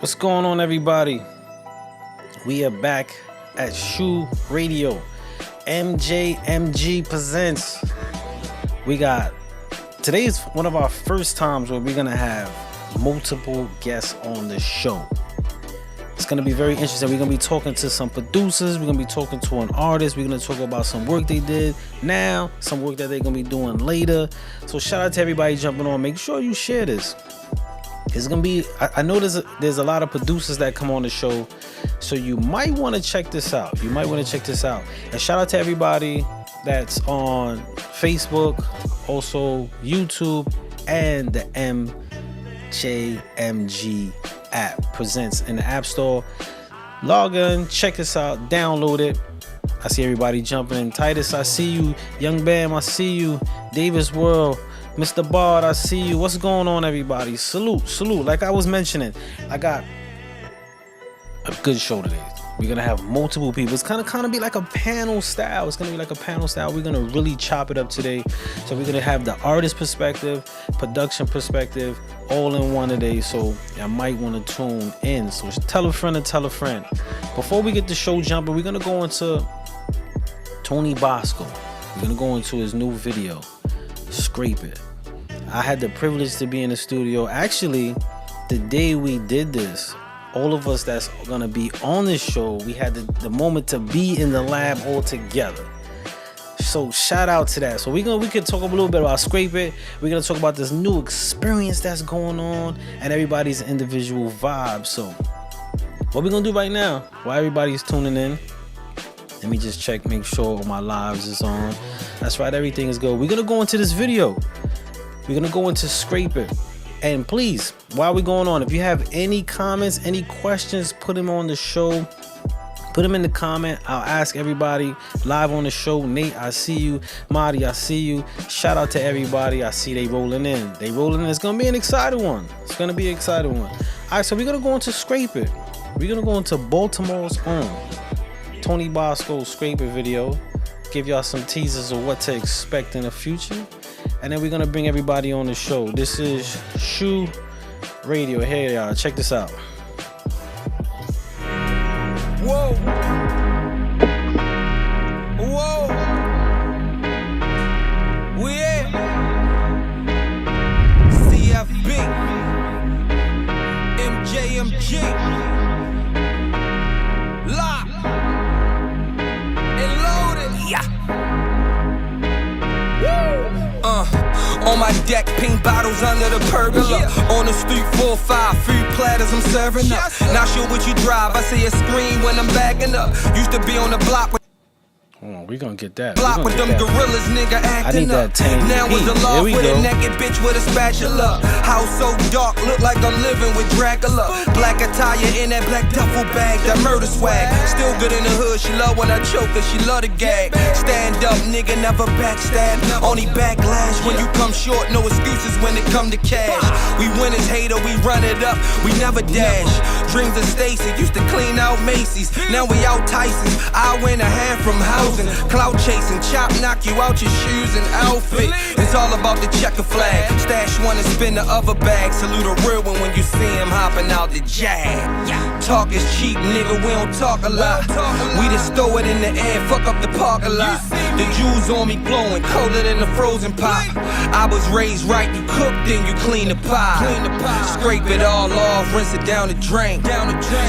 What's going on, everybody? We are back at Shoe Radio. MJMG presents. Today is one of our first times where we're gonna have multiple guests on the show. It's gonna be very interesting. We're gonna be talking to some producers. We're gonna be talking to an artist. We're gonna talk about some work they did now, some work that they're gonna be doing later. So shout out to everybody jumping on. Make sure you share this. It's gonna be. I know there's a lot of producers that come on the show, so you might want to check this out. And shout out to everybody that's on Facebook, also YouTube, and the MJMG app presents in the App Store. Log in, check this out, download it. I see everybody jumping in. Titus, I see you. Young Bam, I see you. Davis World, Mr. Bard, I see you. What's going on, everybody? Salute. Like I was mentioning, I got a good show today. We're gonna have multiple people. It's kind of be like a panel style. We're gonna really chop it up today. So we're gonna have the artist perspective, production perspective, all in one today. So I might want to tune in. So tell a friend. Before we get the show jumping, we're gonna go into Tony Bosco. We're gonna go into his new video, Scrape It. I had the privilege to be in the studio. Actually, the day we did this, all of us that's gonna be on this show, we had the moment to be in the lab all together. So shout out to that. So we could talk a little bit about Scrape It. We're gonna talk about this new experience that's going on and everybody's individual vibe. So what we're gonna do right now, while everybody's tuning in, let me just check, make sure all my lives is on. That's right, everything is good. We're gonna go into this video. We're gonna go into Scrape It. And please, while we're going on, if you have any comments, any questions, put them on the show. Put them in the comment. I'll ask everybody live on the show. Nate, I see you. Marty, I see you. Shout out to everybody. I see they rolling in. It's gonna be an exciting one. All right, so we're gonna go into Scrape It. We're gonna go into Baltimore's own Tony Bosco Scrape It video. Give y'all some teasers of what to expect in the future. And then we're gonna bring everybody on the show. This is Shoe Radio. Hey y'all, check this out. Whoa. We at CFB MJMG Lock and loaded. Yeah. On my deck, pink bottles under the pergola. Yeah. On the street, 4-5 food platters I'm serving up. Not sure what you drive, I see a screen when I'm backing up. Used to be on the block with we gonna get that. Block with them gorillas, nigga acting up. Now with the law with a naked bitch with a spatula. House so dark, look like I'm living with Dracula. Black attire in that black duffel bag, that murder swag. Still good in the hood, she love when I choke her, she love the gag. Stand up, nigga, never backstab. Only backlash when you come short, no excuses when it come to cash. We winners, hater, we run it up, we never dash. Dreams of Stacy, used to clean out Macy's. Now we out Tyson's, I win a hand from housing. Clout chasing, chop, knock you out your shoes and outfit. It's all about the checker flag. Stash one and spin the other bag. Salute a real one when you see him hopping out the jag. Talk is cheap, nigga, we don't talk a lot. We just throw it in the air, fuck up the parking lot. The jewels on me glowing, colder than the frozen pop. I was raised right, you cook, then you clean the pie. Scrape it all off, rinse it down the drain.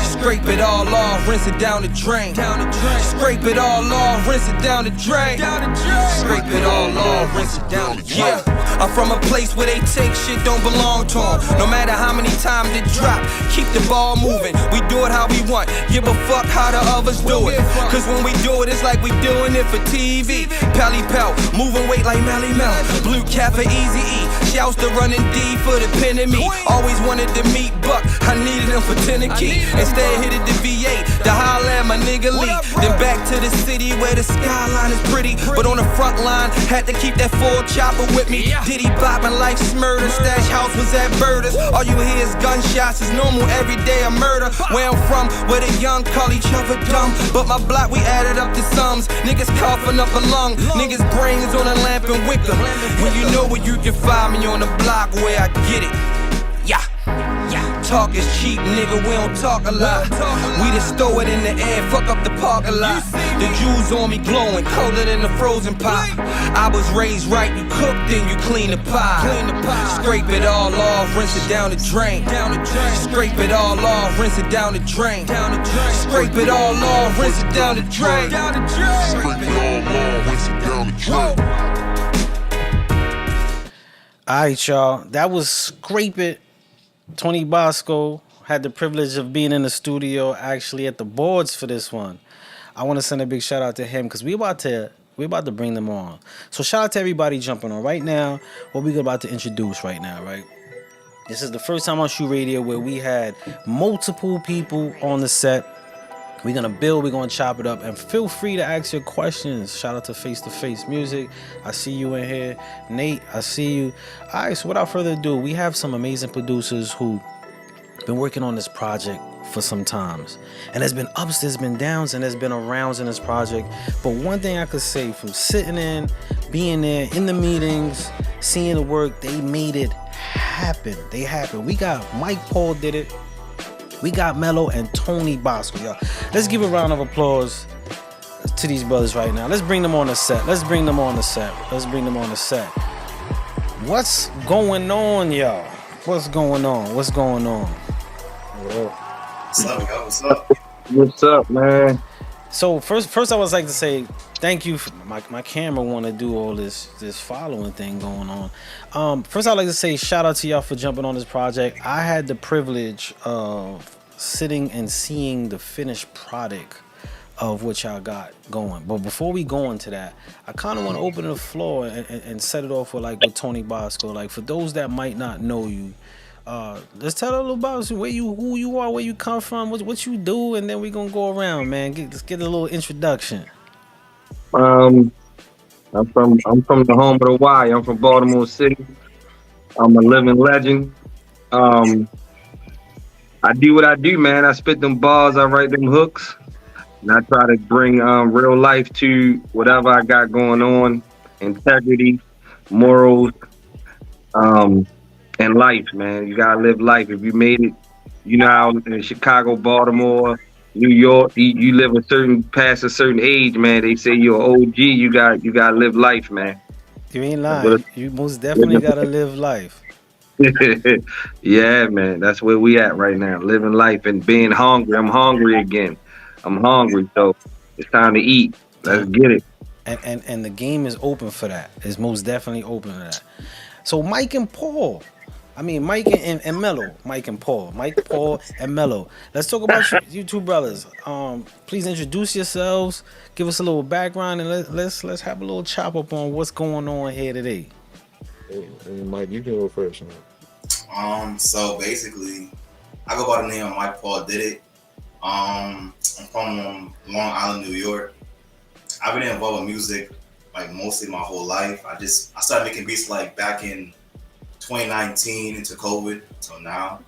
Scrape it all off, rinse it down the drain. Scrape it all off, rinse it down the drain. Scrape it all off, rinse it down the drain. I'm from a place where they take shit don't belong to them. No matter how many times they drop, keep the ball moving. We do it how we want, give a fuck how the others do it. Cause when we do it, it's like we doing it for TV. Pally Pal, moving weight like Mally Mel. Blue cap for Easy E. Shouts to running D for the pen and me. Always wanted to meet Buck, I needed him for 10 a key. Instead hit it the VA, to holler at my nigga Lee. Then back to the city where the skyline is pretty. But on the front line, had to keep that full chopper with me. Diddy bopping like Smurder, stash house was at Birders. All you hear is gunshots, is normal every day a murder. Where I'm from, where the young call each other dumb. But my block, we added up the sums. Niggas coughing up a lung, niggas brains on a lamp and wicker. When you know where you can find me on the block where I get it. Yeah. talk is cheap, nigga, we don't talk a lot. We just throw it in the air, fuck up the parking lot. The jewels on me glowing, colder than the frozen pot. I was raised right, you cook, then you clean the pie. Scrape it all off, rinse it down the drain. Scrape it all off, rinse it down the drain. Scrape it all off, rinse it down the drain. Scrape it all off, rinse it down the drain. Alright, y'all. That was Scrape It. Tony Bosco had the privilege of being in the studio, actually at the boards for this one. I want to send a big shout out to him because we about to bring them on. So shout out to everybody jumping on right now. What we about to introduce right now, right? This is the first time on Shoe Radio where we had multiple people on the set. We're going to build, we're going to chop it up, and feel free to ask your questions. Shout out to Face to Face Music. I see you in here. Nate, I see you. All right, so without further ado, we have some amazing producers who been working on this project for some times. And there's been ups, there's been downs, and there's been arounds in this project. But one thing I could say from sitting in, being there, in the meetings, seeing the work, they made it happen. They happened. We got Mike Paul did it. We got Mello and Tony Bosco, y'all. Let's give a round of applause to these brothers right now. Let's bring them on the set. What's going on, y'all? What's going on? What's up? What's up, man? So first I would like to say thank you. My camera want to do all this following thing going on. First I'd like to say shout out to y'all for jumping on this project. I had the privilege of sitting and seeing the finished product of what y'all got going. But before we go into that, I kind of want to open the floor and set it off with Tony Bosco. Like, for those that might not know you, let's tell a little about who you are, where you come from, what you do, and then we're gonna go around, man. Let's get a little introduction. I'm from the home of the Y. I'm from Baltimore City. I'm a living legend. I do what I do, man. I spit them bars, I write them hooks, and I try to bring real life to whatever I got going on. Integrity, morals, and life, man. You gotta live life. If you made it, you know how in Chicago, Baltimore, New York, you live past a certain age, man. They say you're an OG. You gotta live life, man. You ain't lying. You most definitely gotta live life. Yeah, man. That's where we at right now, living life and being hungry. I'm hungry again. I'm hungry, so it's time to eat. Let's get it. And the game is open for that. It's most definitely open to that. So Mike and Paul. Mike and Mello. Mike Paul and Mello. Let's talk about you two brothers. Please introduce yourselves. Give us a little background, and let's have a little chop up on what's going on here today. Hey, Mike, you can go first, man. So basically, I go by the name of Mike Paul Did It. I'm from Long Island, New York. I've been involved with music mostly my whole life. I started making beats back in 2019 into COVID till now.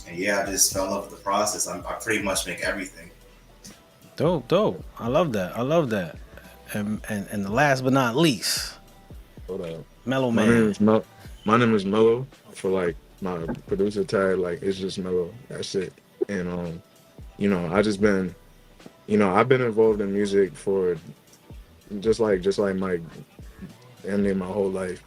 And yeah, I just fell in love with the process. I pretty much make everything. Dope. I love that. And the last but not least, Hold up. Mello My Man. name is Mello. For my producer tag, it's just Mello. That's it. And I just been, I've been involved in music for just like Mike, damn near my whole life.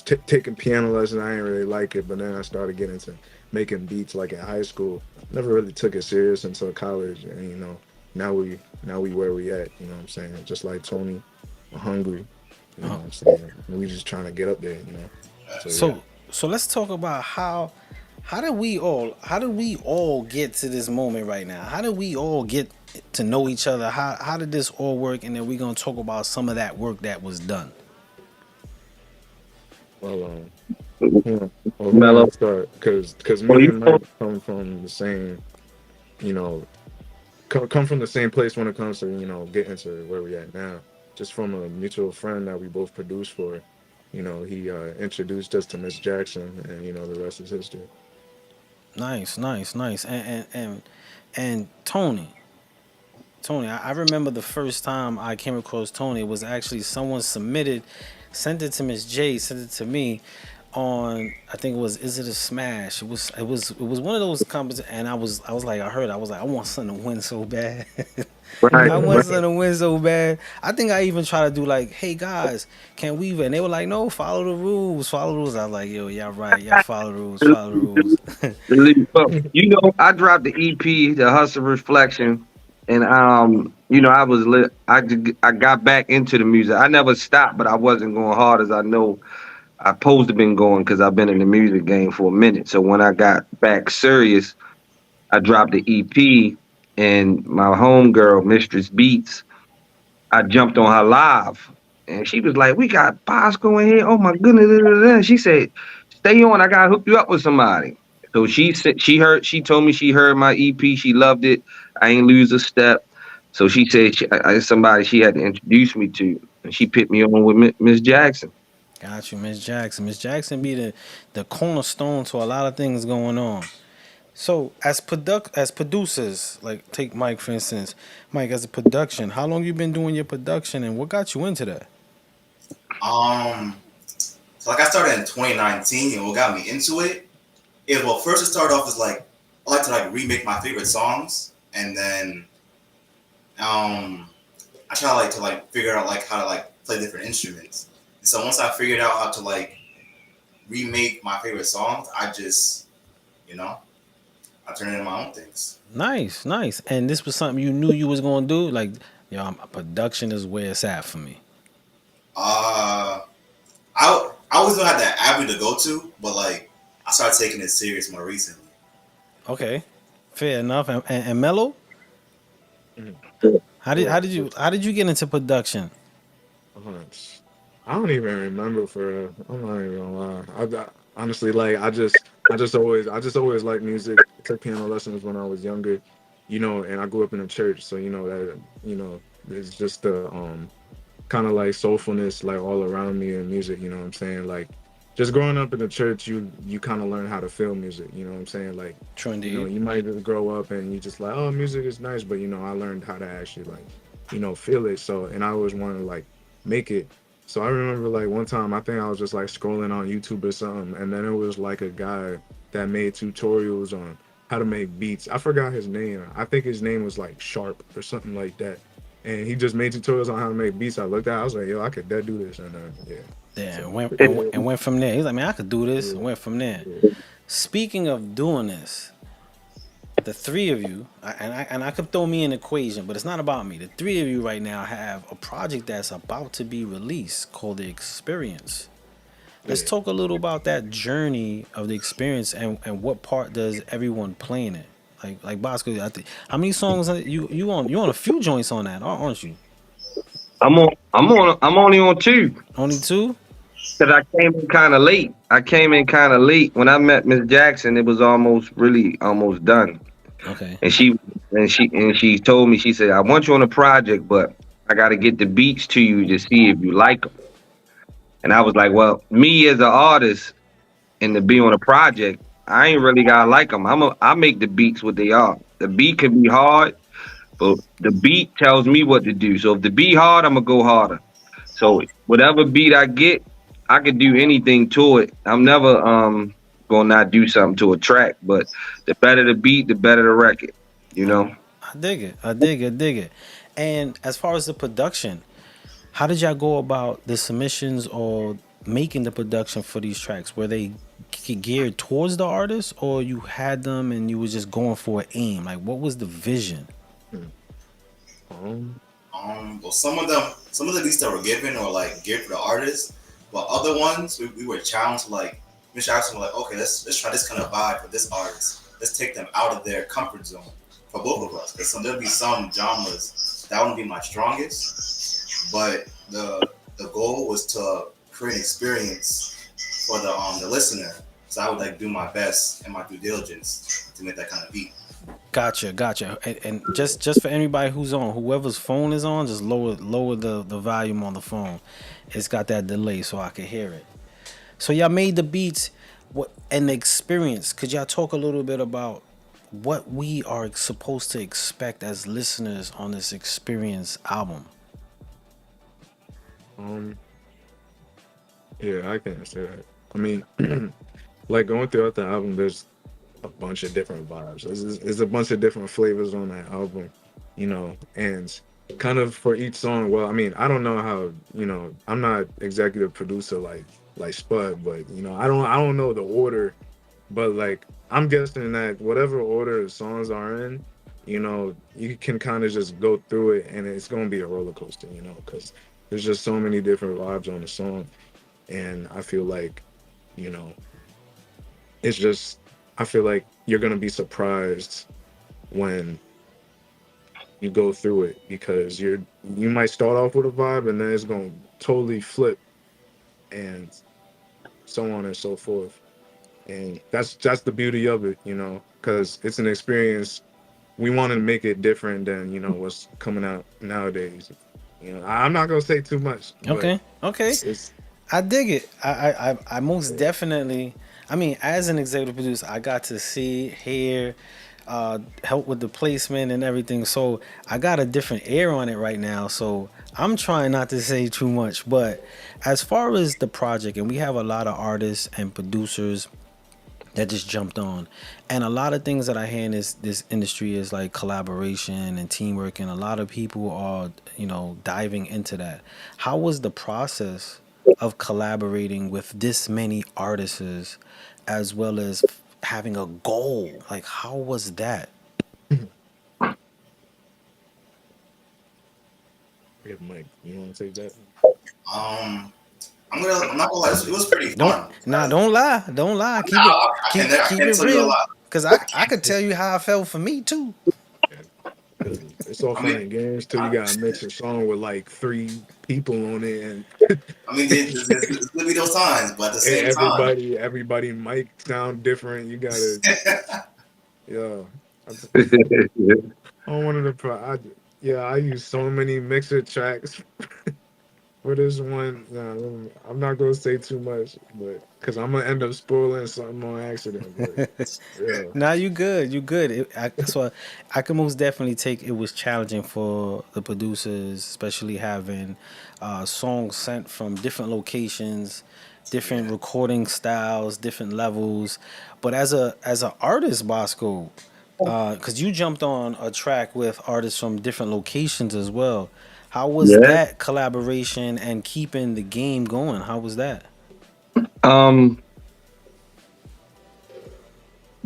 Taking piano lessons, I didn't really like it, but then I started getting into making beats in high school. Never really took it serious until college, and now we where we at. You know what I'm saying? Just like Tony, I'm hungry. You know what I'm saying? And we just trying to get up there. So let's talk about how did we all get to this moment right now? How did we all get to know each other? How did this all work? And then we're gonna talk about some of that work that was done. Well, Mello start because me and Mike come from the same, come from the same place when it comes to getting to where we at now. Just from a mutual friend that we both produced for. He introduced us to Miss Jackson, and the rest is history. Nice. And Tony, I remember the first time I came across Tony, it was actually someone sent it to Miss J, sent it to me. on, I think it was Is It a Smash? It was one of those competitions, and I was like, I was like, I want something to win so bad. Right, I want right. something to win so bad. I think I even tried to do like, hey guys, can we? And they were like, no, follow the rules, follow the rules. I was like, yo, y'all right, y'all follow the rules, follow the rules. Well, I dropped the EP, the Hustle Reflection, and I was lit. I got back into the music. I never stopped, but I wasn't going hard as I know I supposed to been going because I've been in the music game for a minute. So when I got back serious, I dropped the EP, and my homegirl, Mistress Beats, I jumped on her live, and she was like, "We got Bosco in here. Oh my goodness!" Da, da, da." She said, "Stay on. I gotta hook you up with somebody." So she said she told me she heard my EP. She loved it. I ain't lose a step. So she said somebody she had to introduce me to, and she put me on with Miss Jackson. Got you, Miss Jackson. Miss Jackson be the cornerstone to a lot of things going on. So as producers, like take Mike for instance, Mike as a production, how long you been doing your production and what got you into that? Um, so like I started in 2019, and what got me into it is, well, first it started off as like I like to like remake my favorite songs, and then I try to like figure out like how to like play different instruments. And so once I figured out how to like remake my favorite songs, I just you know I turned it into my own things. Nice, nice. And this was something you knew you was gonna do? Like, yo, production is where it's at for me. Uh, I always don't have that avenue to go to, but like I started taking it serious more recently. Okay. Fair enough. And Mello, Mhm. how did Yeah. how did you get into production? Uh, I don't even remember for real. I'm not even gonna lie. Honestly, like I just always liked music. I took piano lessons when I was younger, and I grew up in a church, so that it's just the kind of like soulfulness like all around me in music. You know what I'm saying? Like just growing up in the church, you kind of learn how to feel music. You know what I'm saying? Like True indeed. you might just grow up and you just like, oh, music is nice, but I learned how to actually like feel it. So and I always wanted to like make it. So I remember like one time I think I was just like scrolling on YouTube or something, and then it was like a guy that made tutorials on how to make beats. I forgot his name. I think his name was like Sharp or something like that. And he just made tutorials on how to make beats. I looked at, I was like, yo, I could dead do this, and yeah. Yeah, So and went from there. He's like, man, I could do this. yeah, And went from there. yeah, Speaking of doing this, the three of you, and I could throw me in the equation, but it's not about me. The three of you right now have a project that's about to be released called The Experience. Let's yeah. talk a little about that journey of the experience and what part does everyone play in it. Like Bosco, I think how many songs are you on a few joints on that, aren't you? I'm only on two Only two? because I came in kind of late. I came in kind of late when I met Miss Jackson. It was almost done. Okay. And she told me, she said, I want you on a project, but I got to get the beats to you to see if you like them. And I was like, well, me as an artist and to be on a project, I ain't really gotta like them. I make the beats what they are. The beat can be hard, but the beat tells me what to do. So if the beat hard, I'm gonna go harder. So whatever beat I get, I can do anything to it. I'm never gonna not do something to a track, but the better the beat, the better the record. You know. I dig it. I dig it. Dig it. And as far as the production, how did y'all go about the submissions or making the production for these tracks? Were they geared towards the artist, or you had them and you was just going for an aim? Like, what was the vision? Hmm. Um, Well, some of the beats that were given or like geared for the artist, but other ones we were challenged to like Miss Jackson was like, okay, let's try this kind of vibe for this artist. Let's take them out of their comfort zone for both of us. Because there'll be some genres that wouldn't be my strongest, but the goal was to create an experience for the listener. So I would like do my best and my due diligence to make that kind of beat. Gotcha, gotcha. And just for anybody who's on, whoever's phone is on, just lower the volume on the phone. It's got that delay, so I can hear it. So y'all made the beats, what and the experience. Could y'all talk a little bit about what we are supposed to expect as listeners on this experience album? um, yeah, I can say that. I mean, like going throughout the album, there's a bunch of different vibes. There's a bunch of different flavors on that album, and kind of for each song. Well, I mean, I don't know how, I'm not executive producer like Spud, but I don't know the order, but like I'm guessing that whatever order the songs are in, you can kind of just go through it, and it's gonna be a roller coaster, because there's just so many different vibes on the song, and I feel like, you know, it's just I feel like you're gonna be surprised when you go through it, because you might start off with a vibe and then it's gonna totally flip, and so on and so forth. And that's the beauty of it, because it's an experience. We want to make it different than what's coming out nowadays. I'm not gonna say too much, but Okay, okay. it's I dig it. I most definitely. I mean, as an executive producer, I got to see, hear, help with the placement and everything. So I got a different air on it right now. So I'm trying not to say too much. But as far as the project, and we have a lot of artists and producers that just jumped on, and a lot of things that I hear in this industry is like collaboration and teamwork, and a lot of people are diving into that. How was the process of collaborating with this many artists, as well as having a goal? Like, how was that? yeah, Mike. You want to take that? Um, I'm not gonna lie, it was pretty Don't fun. nah, don't lie, don't lie. Keep it, I, keep I keep can't it tell you a real. lot. Cause I could tell you how I felt for me too. Because it's all I fun mean, and games till you gotta mix a song with like three people on it, and there's gonna be those times, but at the same time, everybody mic sound different. You gotta, yeah. I wanted to yeah, I use so many mixer tracks for this one. Nah, I'm not gonna say too much, but because I'm gonna end up spoiling something on accident. But yeah, Nah, you good. You good. So I can most definitely take it was challenging for the producers, especially having songs sent from different locations, different yeah. recording styles, different levels. But as an artist, Bosco, because you jumped on a track with artists from different locations as well. How was Yeah. that collaboration and keeping the game going? How was that? Um,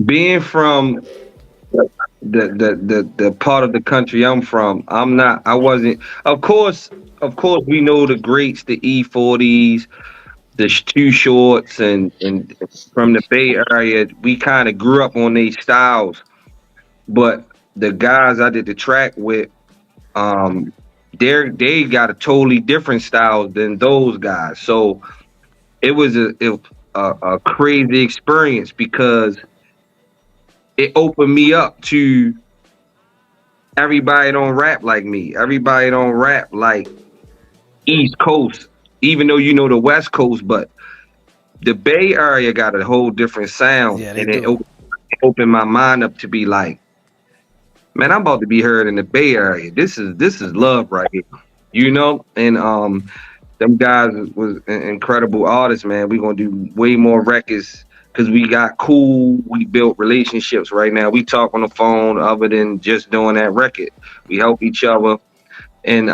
being from the part of the country I'm from, I wasn't. Of course, we know the greats, the E40s, the Two Shorts, and from the Bay Area, we kind of grew up on these styles. But the guys I did the track with, um, they got a totally different style than those guys. So it was a crazy experience because it opened me up to everybody don't rap like me. Everybody don't rap like East Coast, even though you know the West Coast, but the Bay Area got a whole different sound, Yeah, they and it do. opened my mind up to be like, man, I'm about to be heard in the Bay Area. This is love right here, And them guys was incredible artists, man. We gonna do way more records because we got cool. We built relationships right now. We talk on the phone other than just doing that record. We help each other, and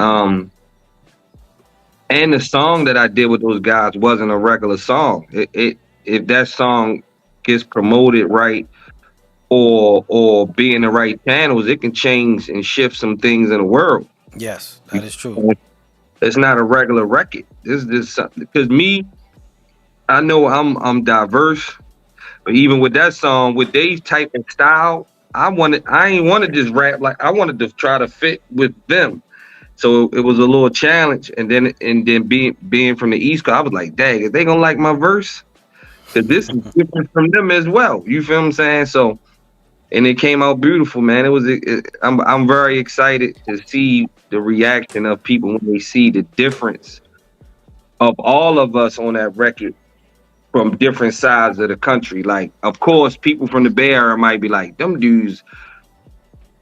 the song that I did with those guys wasn't a regular song. It if that song gets promoted right or be in the right channels, it can change and shift some things in the world. Yes, that is true. It's not a regular record. This is just something because me, I know I'm diverse, but even with that song, with Dave's type and style, I ain't want to just rap like I wanted to try to fit with them. So it was a little challenge, and then being from the East Coast, I was like, dang, is they gonna like my verse? Because this is different from them as well. You feel what I'm saying? So and it came out beautiful, man. I'm very excited to see the reaction of people when they see the difference of all of us on that record from different sides of the country. Like, of course, people from the Bay Area might be like, them dudes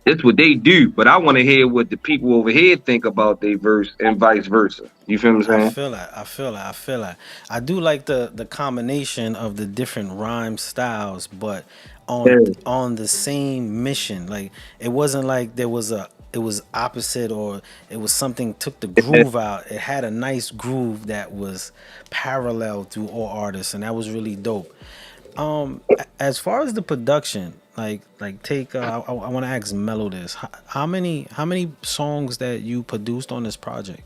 It's what they do, but I want to hear what the people over here think about their verse and vice versa. You feel what I'm I saying? feel that. I feel that. I feel that. I do like the combination of the different rhyme styles, but Yeah. on the same mission. Like it wasn't like there was a it was opposite or it was something took the groove out. It had a nice groove that was parallel through all artists, and that was really dope. As far as the production, like take I want to ask Mello this. How many songs that you produced on this project?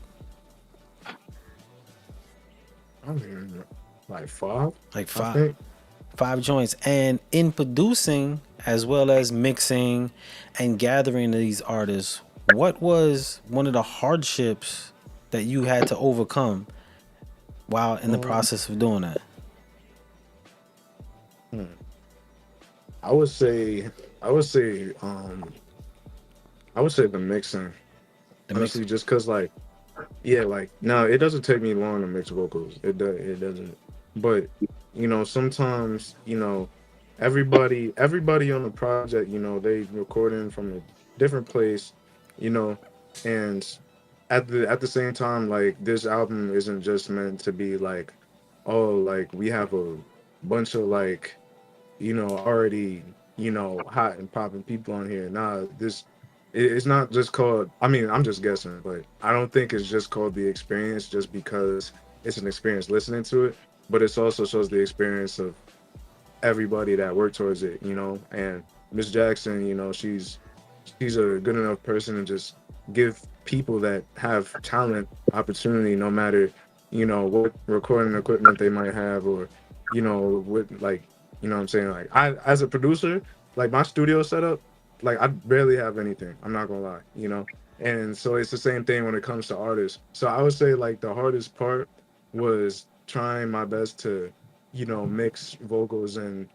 I don't even know, like five, Like I five. think. Five joints. And in producing as well as mixing and gathering these artists, what was one of the hardships that you had to overcome while in the Um, process of doing that? hmm. I would say, I would say, I would say the mixing. The mix. Honestly, just cause like, yeah, like no, it doesn't take me long to mix vocals. It doesn't. But sometimes everybody on the project, they recording from a different place, you know, and at the same time, like this album isn't just meant to be like, oh, like we have a bunch of like already, hot and popping people on here. Nah, it's not just called, I mean, I'm just guessing, but I don't think it's just called The Experience just because it's an experience listening to it, but it's also shows the experience of everybody that worked towards it, and Miss Jackson, she's a good enough person to just give people that have talent opportunity no matter what recording equipment they might have or what like what I'm saying, like I as a producer, like my studio setup, like I barely have anything, I'm not gonna lie, and so it's the same thing when it comes to artists. So I would say like the hardest part was trying my best to mix vocals and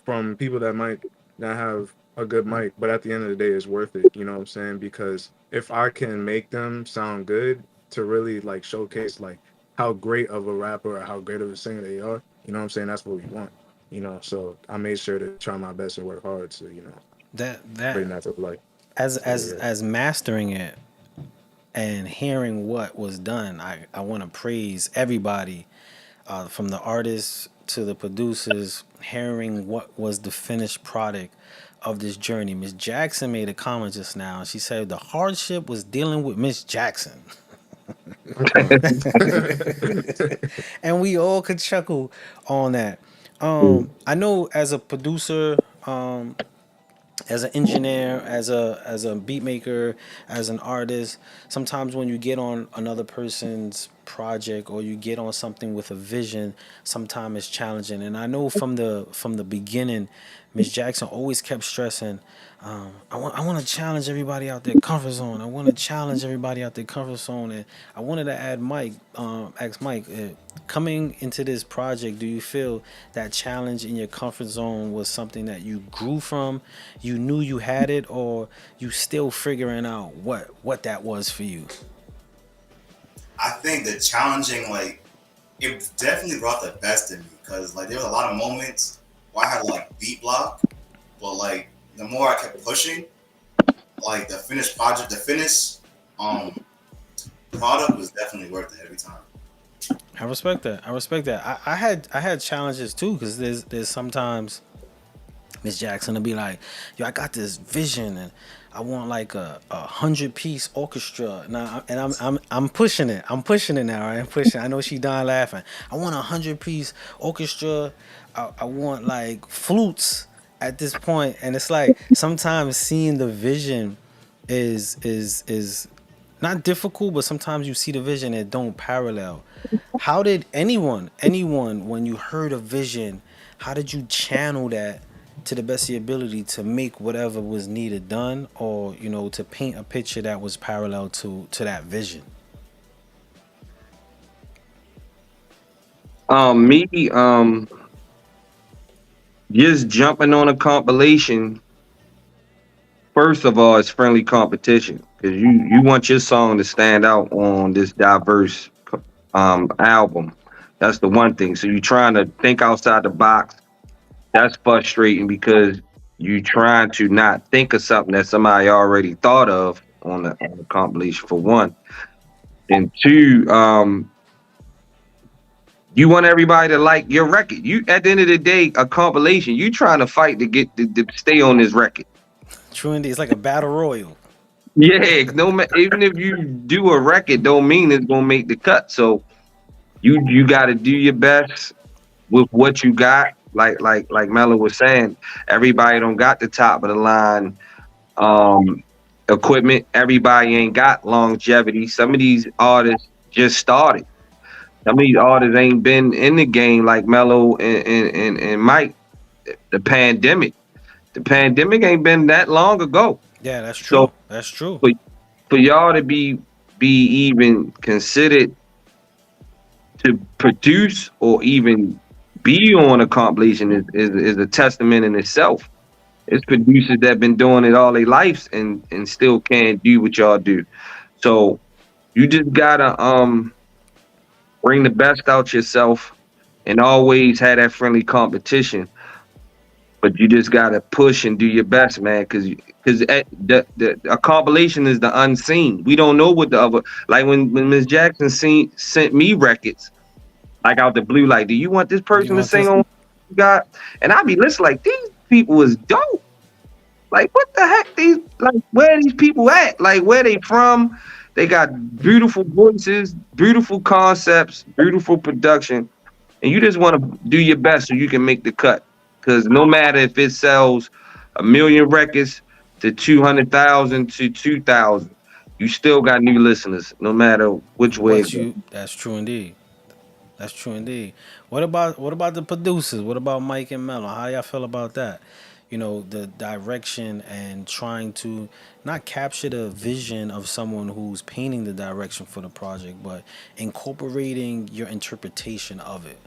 from people that might not have a good mic, but at the end of the day, it's worth it. You know what I'm saying? Because if I can make them sound good to really like showcase like how great of a rapper or how great of a singer they are, you know what I'm saying? That's what we want. So I made sure to try my best and work hard to bring That that to life. as So as yeah. as mastering it and hearing what was done, I want to praise everybody, from the artists to the producers, hearing what was the finished product of this journey. Miss Jackson made a comment just now. She said the hardship was dealing with Miss Jackson. Okay. And we all could chuckle on that. I know as a producer, as an engineer, as a beat maker, as an artist, sometimes when you get on another person's project or you get on something with a vision, sometimes it's challenging. And I know from the beginning, Miss Jackson always kept stressing, I want to challenge everybody out their comfort zone. I want to challenge everybody out their comfort zone. And I wanted to ask Mike, coming into this project, do you feel that challenge in your comfort zone was something that you grew from, you knew you had it, or you still figuring out what that was for you? I think the challenging, like, it definitely brought the best in me because, like, there was a lot of moments where I had like beat block, but like the more I kept pushing, like the finished project, the finished um product was definitely worth it every time. I respect that. I respect that. I had challenges too, because there's sometimes Miss Jackson will be like, "Yo, I got this vision, and I want like a 100-piece orchestra." And I'm pushing it. I'm pushing it now. Right? I'm pushing. I know she done laughing. I want a 100-piece orchestra. I want like flutes at this point, and it's like sometimes seeing the vision is not difficult, but sometimes you see the vision and don't parallel. How did anyone, when you heard a vision, how did you channel that to the best of your ability to make whatever was needed done, or to paint a picture that was parallel to that vision? Me, just jumping on a compilation. First of all, it's friendly competition because you want your song to stand out on this diverse album. That's the one thing. So you're trying to think outside the box. That's frustrating because You trying to not think of something that somebody already thought of on the compilation for one. And two, you want everybody to like your record. You at the end of the day, a compilation, you trying to fight to get to stay on this record. True indeed. It's like a battle royal. Yeah, even if you do a record, don't mean it's gonna make the cut. So you got to do your best with what you got. Like Mello was saying, everybody don't got the top of the line um equipment. Everybody ain't got longevity. Some of these artists just started. Some of these artists ain't been in the game like Mello and Mike. The pandemic. The pandemic ain't been that long ago. Yeah, that's So true. That's true. for, for y'all to be even considered to produce or even be on a compilation is a testament in itself. It's producers that been doing it all their lives and still can't do what y'all do. So you just gotta bring the best out yourself and always have that friendly competition. But you just gotta push and do your best, man, because the a compilation is the unseen. We don't know what the other like when Miss Jackson sent me records like out the blue, like, do you want this Do you person to want sing this? on you got? And I be listening like these people is dope. Like what the heck? These like where are these people at? Like where they from? They got beautiful voices, beautiful concepts, beautiful production, and you just want to do your best so you can make the cut. Because no matter if it sells 1,000,000 records to 200,000 to 2,000, you still got new listeners, no matter which way it What goes. you? That's true indeed. That's true indeed. What about the producers? What about Mike and Mello? How y'all feel about that? You know, the direction and trying to not capture the vision of someone who's painting the direction for the project, but incorporating your interpretation of it.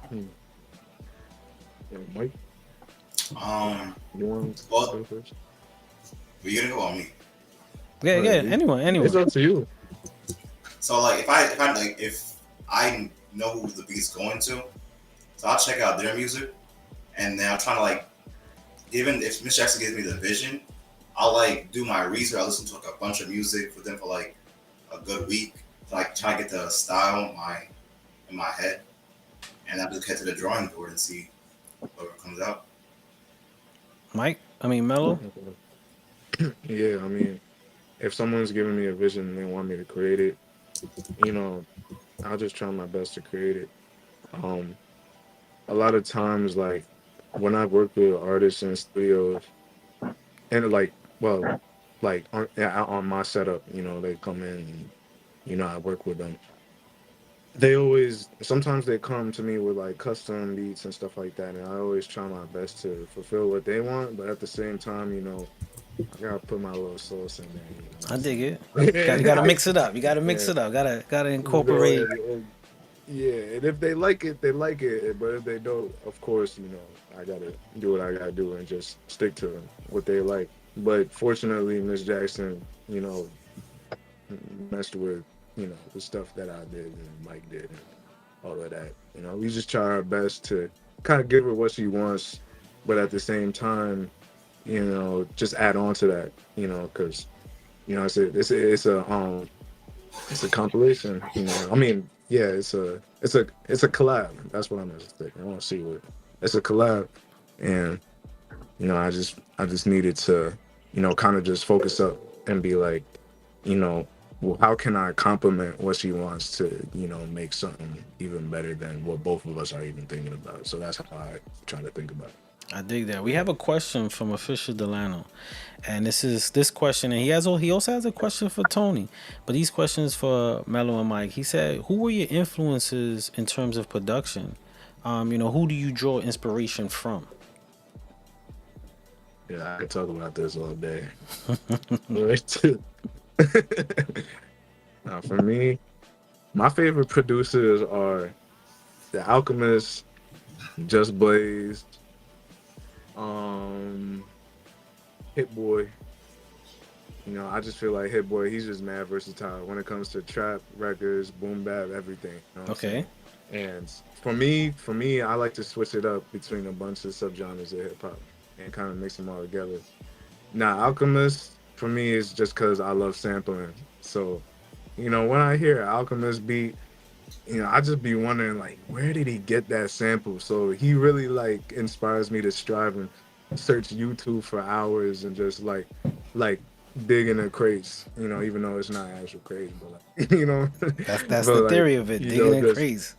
Hmm. Yeah, Mike, Um, you want to well, go first? were you gonna go on me? Yeah, Right, yeah. Anyone, it's anyone. up to you. So like, if I know who the beat's going to, so I'll check out their music, and then I'm trying to like, even if Miss Jackson gives me the vision, I'll like do my research. I'll listen to like a bunch of music for them for like a good week, like try to get the style in my head, and I'll just head to the drawing board and see whatever comes out. Mike, I mean Mello. Okay. Yeah, I mean, if someone's giving me a vision and they want me to create it, you know, I'll just try my best to create it. Um, a lot of times, like when I work with artists in studios, and like, well, like on, yeah, on my setup, they come in and I work with them. They always sometimes they come to me with like custom beats and stuff like that, and I always try my best to fulfill what they want, but at the same time, I gotta put my little sauce in there. You know what I I'm dig saying? it. You gotta mix it up. You gotta mix Yeah, it up. Gotta incorporate. yeah, and if they like it, they like it. But if they don't, of course, I gotta do what I gotta do and just stick to what they like. But fortunately, Miss Jackson, messed with, the stuff that I did and Mike did and all of that. We just try our best to kind of give her what she wants, but at the same time, just add on to that, because it's a compilation. I mean, yeah, it's a collab. That's what I'm gonna say. I want to see what it's a collab, and I just needed to, kind of just focus up and be like, you know, well, how can I complement what she wants to, make something even better than what both of us are even thinking about. So that's how I try to think about it. I dig that. We have a question from Official Delano, and this question, and he also has a question for Tony, but these questions for Mello and Mike. He said, "Who were your influences in terms of production? Who do you draw inspiration from?" Yeah, I could talk about this all day. Now, for me, my favorite producers are The Alchemist, Just Blaze, um, Hit Boy. I just feel like Hit Boy, he's just mad versatile when it comes to trap records, boom bap, everything. You know what I'm Okay. saying? And for me, I like to switch it up between a bunch of subgenres of hip hop and kind of mix them all together. Now, Alchemist for me is just because I love sampling. So, when I hear Alchemist beat, I just be wondering like, where did he get that sample? So he really like inspires me to strive and search YouTube for hours and just like dig in the crates, even though it's not actual crates, but like, That's the but like, theory of it. Digging in just crates.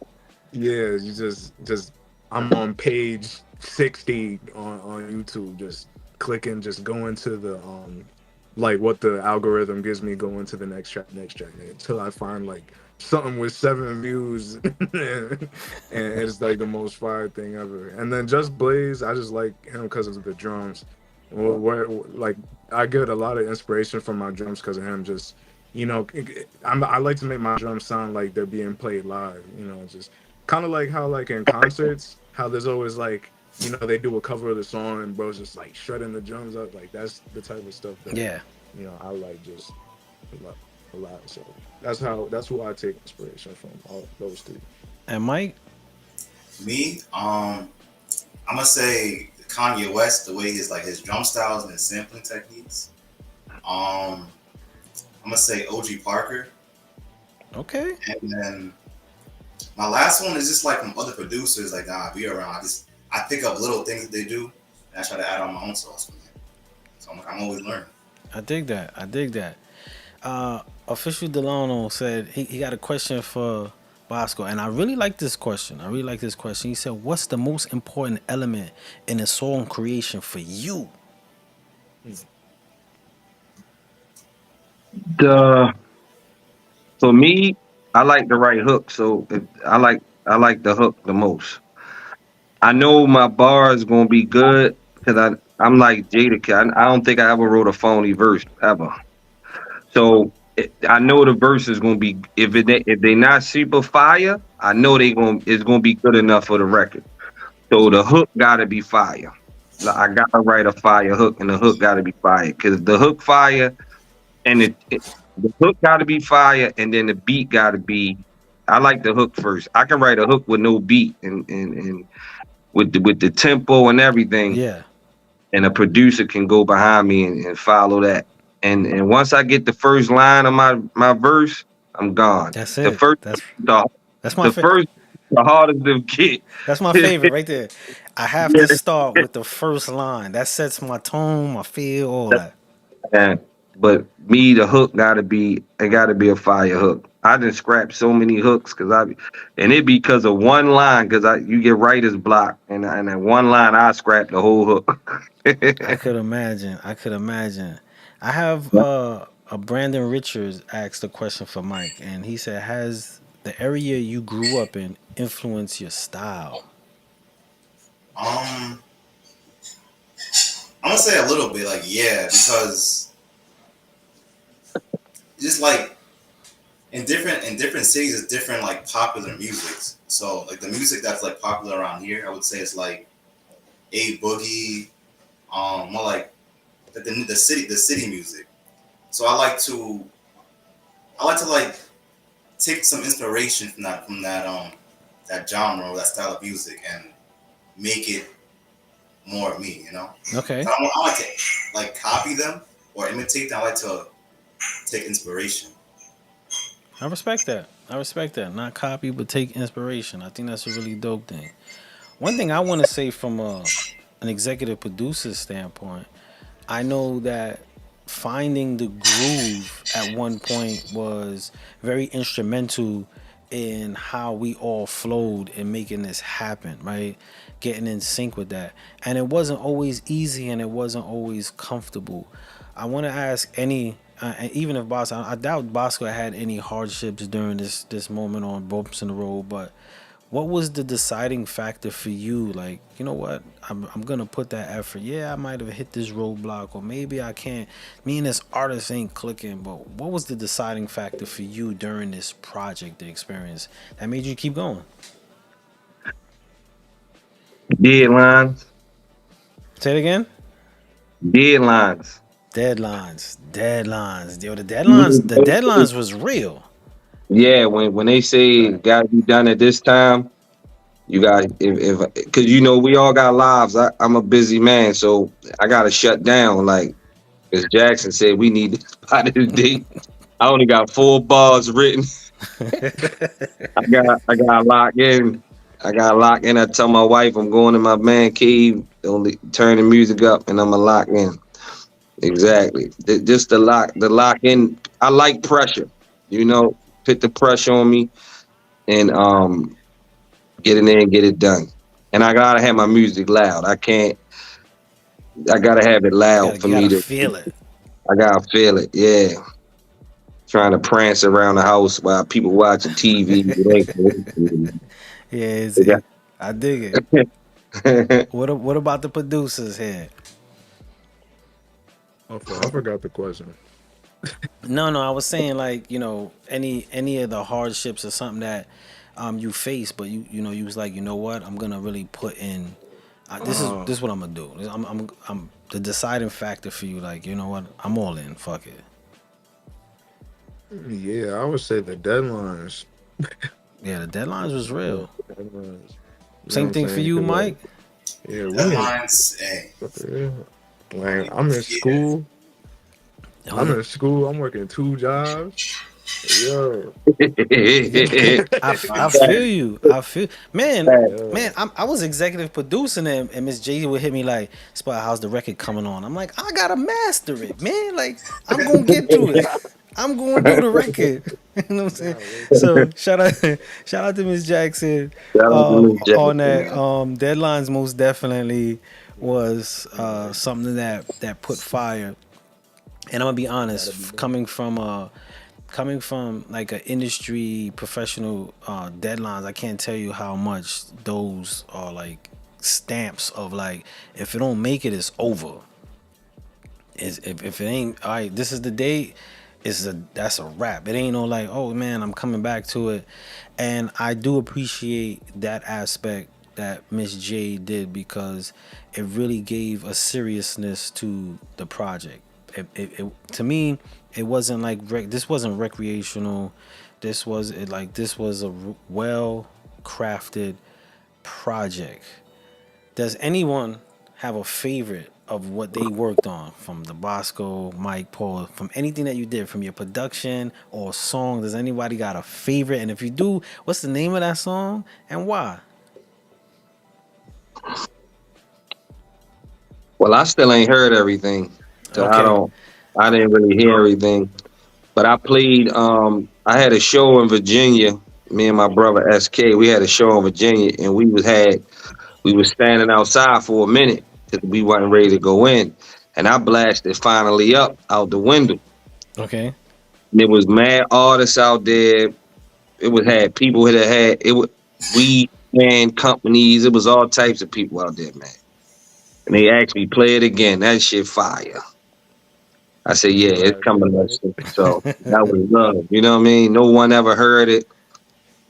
yeah, you just I'm on page 60 on YouTube, just clicking, just going to the like what the algorithm gives me, going to the next track until I find like something with 7 views and it's like the most fire thing ever. And then Just Blaze, I just like him because of the drums. Like I get a lot of inspiration from my drums because of him. Just I like to make my drums sound like they're being played live. Just kind of like how like in concerts, how there's always like they do a cover of the song and bro's just like shredding the drums up. Like that's the type of stuff that Yeah. I like just a lot, a lot. So that's who I take inspiration from. All those three. And Mike, Me, I'm gonna say Kanye West, the way his drum styles and his sampling techniques. Um, I'm gonna say OG Parker, okay. and then my last one is just like from other producers. Like be around. I pick up little things that they do, and I try to add on my own sauce. So I'm always learning. I dig that. I dig that. Official Delano said he got a question for Bosco, and I really like this question. I really like this question. He said, "What's the most important element in a song creation for you?" The For me, I like the right hook. So I like the hook the most. I know my bar is gonna be good because I'm like Jada. I don't think I ever wrote a phony verse ever. So I know the verse is gonna be if they not super fire. I know it's gonna be good enough for the record. So the hook gotta be fire. Like, I gotta write a fire hook, and the hook gotta be fire because the hook fire and the hook gotta be fire, and then the beat gotta be. I like the hook first. I can write a hook with no beat and with the tempo and everything, Yeah, and a producer can go behind me and follow that. And once I get the first line of my verse, I'm gone. that's The it. first the That's my the first the hardest to get. that's my favorite right there. I have to start with the first line. That sets my tone, my feel, all that. Yeah. But me, the hook it gotta be a fire hook. I done scrapped so many hooks and it because of one line because you get writer's block and that one line I scrapped the whole hook. I could imagine. I could imagine. I have a Brandon Richards asked a question for Mike, and he said, "Has the area you grew up in influenced your style?" Um, I'm gonna say a little bit, like yeah, because just like in different cities, it's different like popular music. So like the music that's like popular around here, I would say it's like a boogie, more like the city music. So I like to like take some inspiration from that genre or that style of music and make it more of me, you know. Okay, I don't like to like copy them or imitate them. I like to take inspiration. I respect that. I respect that. Not copy, but take inspiration. I think that's a really dope thing. One thing I want to say from an executive producer standpoint, I know that finding the groove at one point was very instrumental in how we all flowed in making this happen, right? Getting in sync with that. And it wasn't always easy and it wasn't always comfortable. I want to ask and even if Bosco, I doubt Bosco had any hardships during this moment on bumps in the road, but what was the deciding factor for you? Like, you know what? I'm gonna put that effort. Yeah, I might have hit this roadblock, or maybe I can't. Me and this artist ain't clicking. But what was the deciding factor for you during this project, the experience that made you keep going? Deadlines, Say it again. deadlines. Deadlines. Yo, the deadlines was real. Yeah, when they say it got to be done at this time, you got if because you know we all got lives. I'm a busy man, so I got to shut down. Like as Jackson said, we need this by this date. I only got 4 bars written. I got locked in. I got locked in. I tell my wife I'm going to my man cave. Only turn the music up, and I'ma lock in. Exactly. Just the lock in. I like pressure. You know, put the pressure on me and get in there and get it done. And I gotta have my music loud. I can't. I gotta have it loud for You me gotta to. feel it. I gotta feel it. Yeah, trying to prance around the house while people watching TV. Yeah, It ain't- I dig it. What about the producers here? I forgot the question. No, no, I was saying like any of the hardships or something that you face, but you was like what I'm gonna really put in. Uh, This is what I'm gonna do. I'm the deciding factor for you. Like what I'm all in. Fuck it. yeah, I would say the deadlines. Yeah, the deadlines was Yeah, real. deadlines. You know what Same I'm thing for saying? you, 'Cause, like, Mike. yeah, we in, Deadlines, hey, yeah, like I'm in yeah. school. Oh I'm yeah. in school. I'm working 2 jobs. Yo, I feel you. I feel man. yeah. I was executive producing and Miss J would hit me like, "Spot, how's the record coming on?" I'm like, "I gotta master it, man. Like, I'm gonna get through it. I'm gonna do the record." You know what I'm saying? Nah, So shout out to Miss Jackson Shout out to Miss on Jackson, that. man. Deadlines most definitely was something that put fire. And I'm gonna be gotta be honest, done. coming from like an industry professional deadlines, I can't tell you how much those are like stamps of like if it don't make it, it's over. Is if it ain't all right, this is the date. That's a wrap. It ain't no like, oh man, I'm coming back to it, and I do appreciate that aspect that Miss J did because it really gave a seriousness to the project. To me, it wasn't like this wasn't recreational. This was a well crafted project. Does anyone have a favorite of what they worked on from the Bosco, Mike, Paul, from anything that you did, from your production or song? Does anybody got a favorite? And if you do, what's the name of that song and why? Well, I still ain't heard everything, so I Okay. don't. I didn't really hear everything. But I played. I had a show in Virginia. Me and my brother SK. We had a show in Virginia, and we was standing outside for a minute because we wasn't ready to go in, and I blasted finally up out the window. Okay. And there was mad artists out there. It was had people that had it was weed and companies. It was all types of people out there, man. And they asked me play it again. That shit fire. I said, yeah, You it's gotta do coming it, up right? soon. So that was love. You know what I mean? No one ever heard it.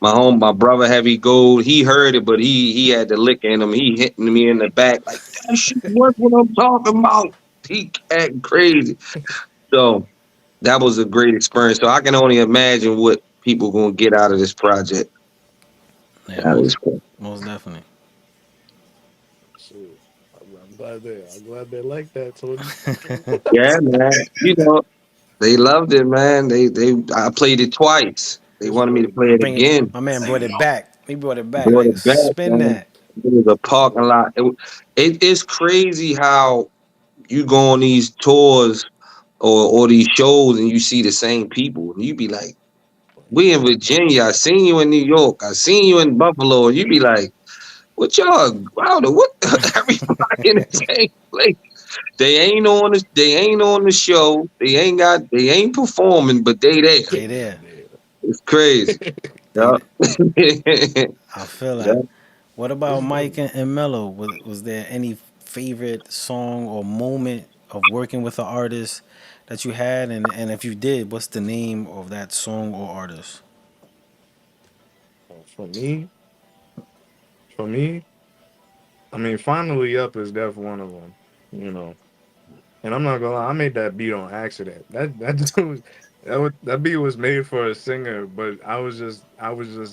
My brother Heavy Gold, he heard it, but he had the lick in him. He hitting me in the back like that shit. What I'm talking about? He acting crazy. So that was a great experience. So I can only imagine what people gonna get out of this project. Yeah, Out of this project. most definitely. Shit. I'm glad they like that, Tony. Yeah, man. You know they loved it, man. I played it twice. They It's wanted me to really play it good. Bring it. again. My man brought Same it no. back. He brought it back. Brought Like it back, spin man. that. It was a parking lot. It is crazy how you go on these tours or these shows and you see the same people and you be like, we in Virginia, I seen you in New York, I seen you in Buffalo, and you be like, what y'all wow what everybody in the same place. They ain't on the show, they ain't performing, but they there. They there. It's crazy. They. Yeah. I feel Yeah. that. What about It's Mike dope. and Mello? Was there any favorite song or moment of working with an artist that you had? And if you did, what's the name of that song or artist? For me, for me, I mean, finally up is def one of them. You know, and I'm not gonna lie, I made that beat on accident. That dude, That beat was made for a singer, but I was just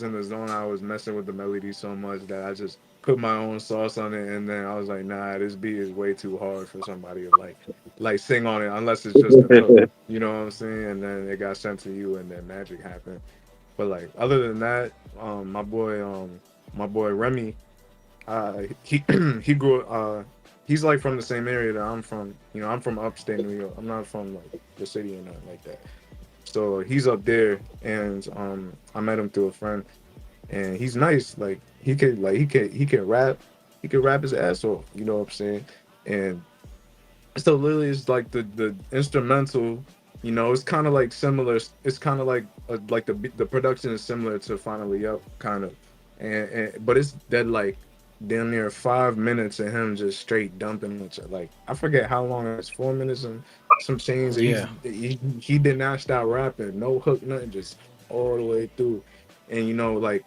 in the zone. I was messing with the melody so much that I just put my own sauce on it, and then I was like, nah, this beat is way too hard for somebody to like sing on it unless it's just the hook. You know what I'm saying? And then it got sent to you, and then magic happened. But like other than that, my boy Remy, he he grew he's like from the same area that I'm from. You know, I'm from upstate New York. I'm not from like the city or nothing like that. So he's up there, and I met him through a friend, and he's nice. Like he can rap, he can rap his ass off. You know what I'm saying? And so literally, it's like the instrumental. You know, it's kind of like similar. It's kind of like the production is similar to Finally Up, kind of, and but it's dead like damn near 5 minutes of him just straight dumping each other. Like I forget how long it's 4 minutes and some change. Yeah, He did not stop rapping, no hook, nothing, just all the way through. And you know, like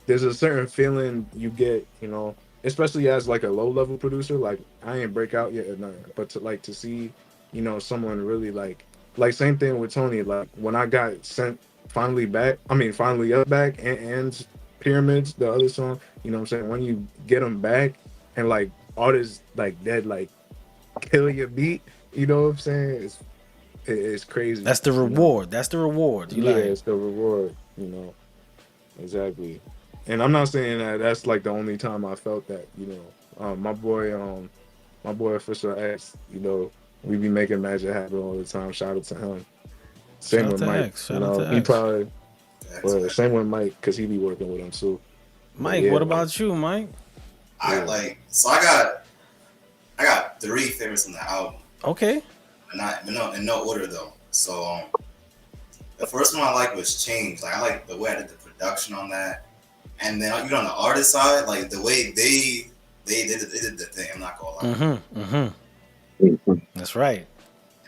there's a certain feeling you get, you know, especially as like a low level producer. Like I ain't break out yet or nothing, but to see, you know, someone really like same thing with Tony. Like when I got sent finally back, I mean finally up back and pyramids, the other song, you know what I'm saying? When you get them back and like artists like that, like kill your beat, you know what I'm saying? It's crazy, that's the you know. reward. That's the reward. You Yeah, like, it's the reward, you know. Exactly. And I'm not saying that that's like the only time I felt that, you know. My boy Official X, you know, we be making magic happen all the time. Shout out to him. shout Same out with to Mike, X. you Shout out know, to he X. probably Facts, well, facts. same with Mike because he be working with him too. But Mike, yeah, what like about you, Mike? I yeah. like so I got three favorites on the album, Okay. not in no order though. So the first one I like was Change. Like I like the way I did the production on that, and then on the artist side, like the way they did the thing. I'm not gonna lie. Mm-hmm. Mm-hmm. That's right.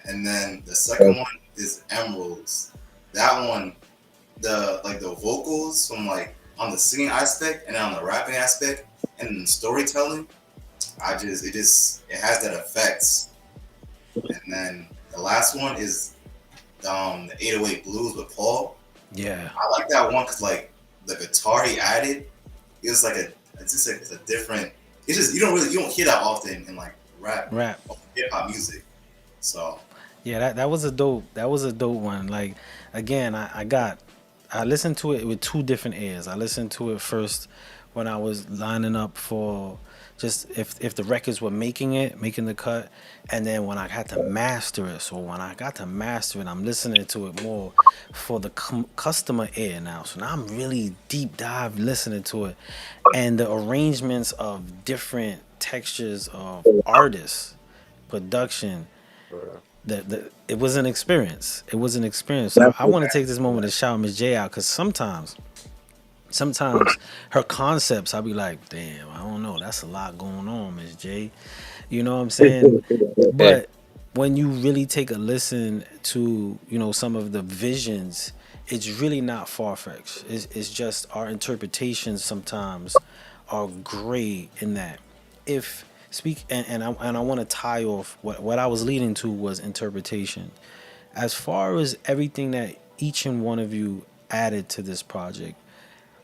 And then the second one is Emeralds. That one, the vocals from like on the singing aspect and then on the rapping aspect and then the storytelling, it has that effect. And then the last one is the 808 Blues with Paul. Yeah. I like that one because like the guitar he added, it's like it's a different. It's just you don't hear that often in like rap Rap. or hip hop music. So Yeah, that was a dope. That was a dope one. Like again, I listened to it with two different ears. I listened to it first when I was lining up for just if the records were making the cut, and then when I had to master it. So when I got to master it, I'm listening to it more for the customer ear now. So now I'm really deep dive listening to it, and the arrangements of different textures of artists, production, Uh, the it was an experience. It was an experience. So I want to take this moment to shout Miss J out because sometimes her concepts, I'll be like, damn, I don't know, that's a lot going on, Miss J. You know what I'm saying? But when you really take a listen to, you know, some of the visions, it's really not far fetched. It's just our interpretations sometimes are gray in that. If speak and I want to tie off what I was leading to was interpretation. As far as everything that each and one of you added to this project,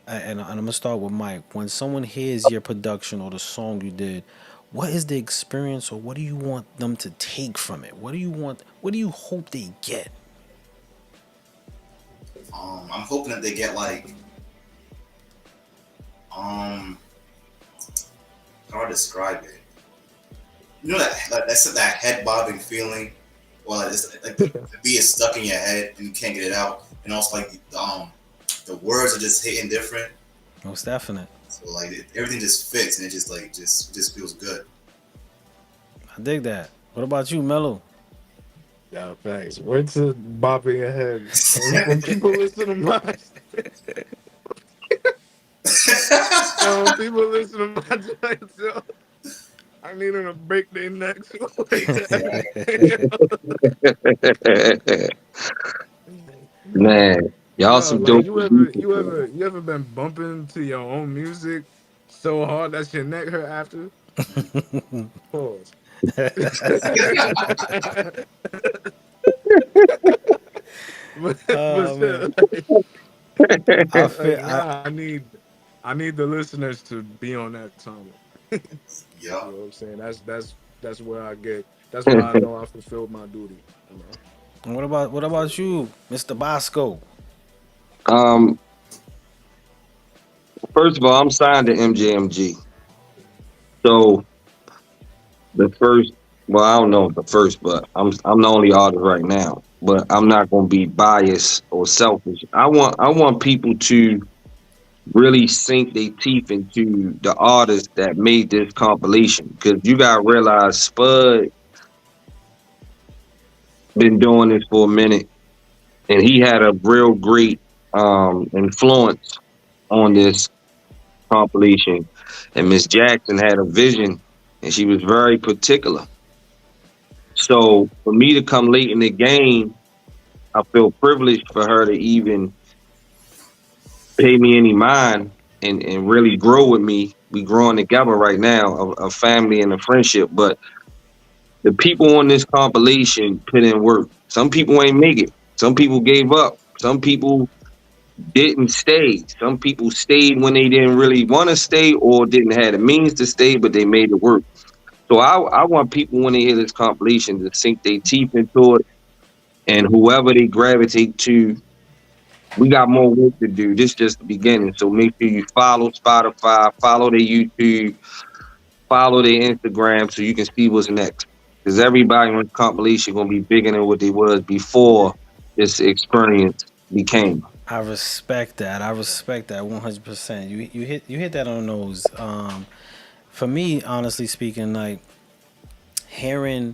and I'm gonna start with Mike. When someone hears your production or the song you did, what is the experience or what do you want them to take from it? What do you want? What do you hope they get? I'm hoping that they get like how do I describe it? You know that head bobbing feeling, or like, the beat is stuck in your head and you can't get it out, and also like the words are just hitting different. Most definite. So like everything just fits and it just feels good. I dig that. What about you, Mello? yeah, thanks. Word to bopping your head. When people listen to my when people listen to my joints, yo, I need them to break their necks like that. Man, y'all Yo, some like dope. you ever been bumping to your own music so hard that your neck hurt after? Pause. but Oh man, still, I like feel nah, I need the listeners to be on that time. You Yeah. know what I'm saying? That's where I get. That's where I know I fulfilled my duty. You know. what about you, Mr. Bosco? um, first of all, I'm signed to MJMG. So the first, well, I don't know the first, but I'm the only artist right now. But I'm not gonna be biased or selfish. I want people to really sink their teeth into the artists that made this compilation because you gotta realize Spud been doing this for a minute and he had a real great influence on this compilation. And Miss Jackson had a vision and she was very particular. So for me to come late in the game, I feel privileged for her to even pay me any mind and really grow with me. We growing together right now, a family and a friendship. But the people on this compilation put in work. Some people ain't make it. Some people gave up. Some people didn't stay. Some people stayed when they didn't really want to stay or didn't have the means to stay, but they made it work. So I want people when they hear this compilation to sink their teeth into it, and whoever they gravitate to, we got more work to do. This is just the beginning. So make sure you follow Spotify, follow their YouTube, follow their Instagram, so you can see what's next. Because everybody on the compilation gonna be bigger than what they was before this experience became. I respect that. I respect that 100%. You hit that on the nose. For me, honestly speaking, like hearing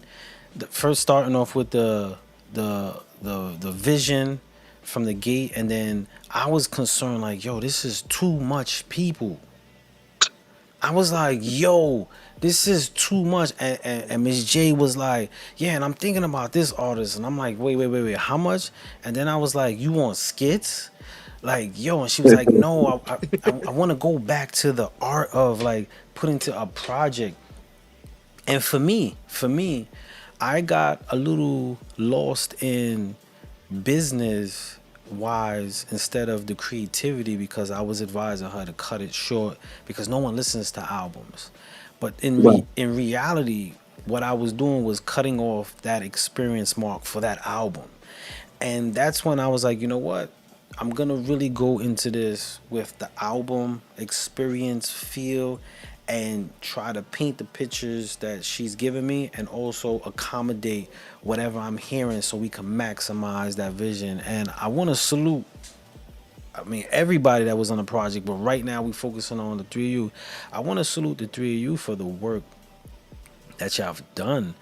first starting off with the vision from the gate, and then I was concerned like, yo, this is too much people. I was like, yo, this is too much. And Miss J was like, yeah, and I'm thinking about this artist. And I'm like, wait, how much? And then I was like, you want skits? Like, yo, and she was like, no, I want to go back to the art of like putting to a project. And for me, I got a little lost in business wise instead of the creativity because I was advising her to cut it short because no one listens to albums. But Well, in reality, what I was doing was cutting off that experience mark for that album. And that's when I was like, you know what? I'm gonna really go into this with the album experience feel and try to paint the pictures that she's giving me and also accommodate whatever I'm hearing so we can maximize that vision. And I want to salute, I mean, everybody that was on the project, but right now we focusing on the three of you. I want to salute the three of you for the work that y'all have done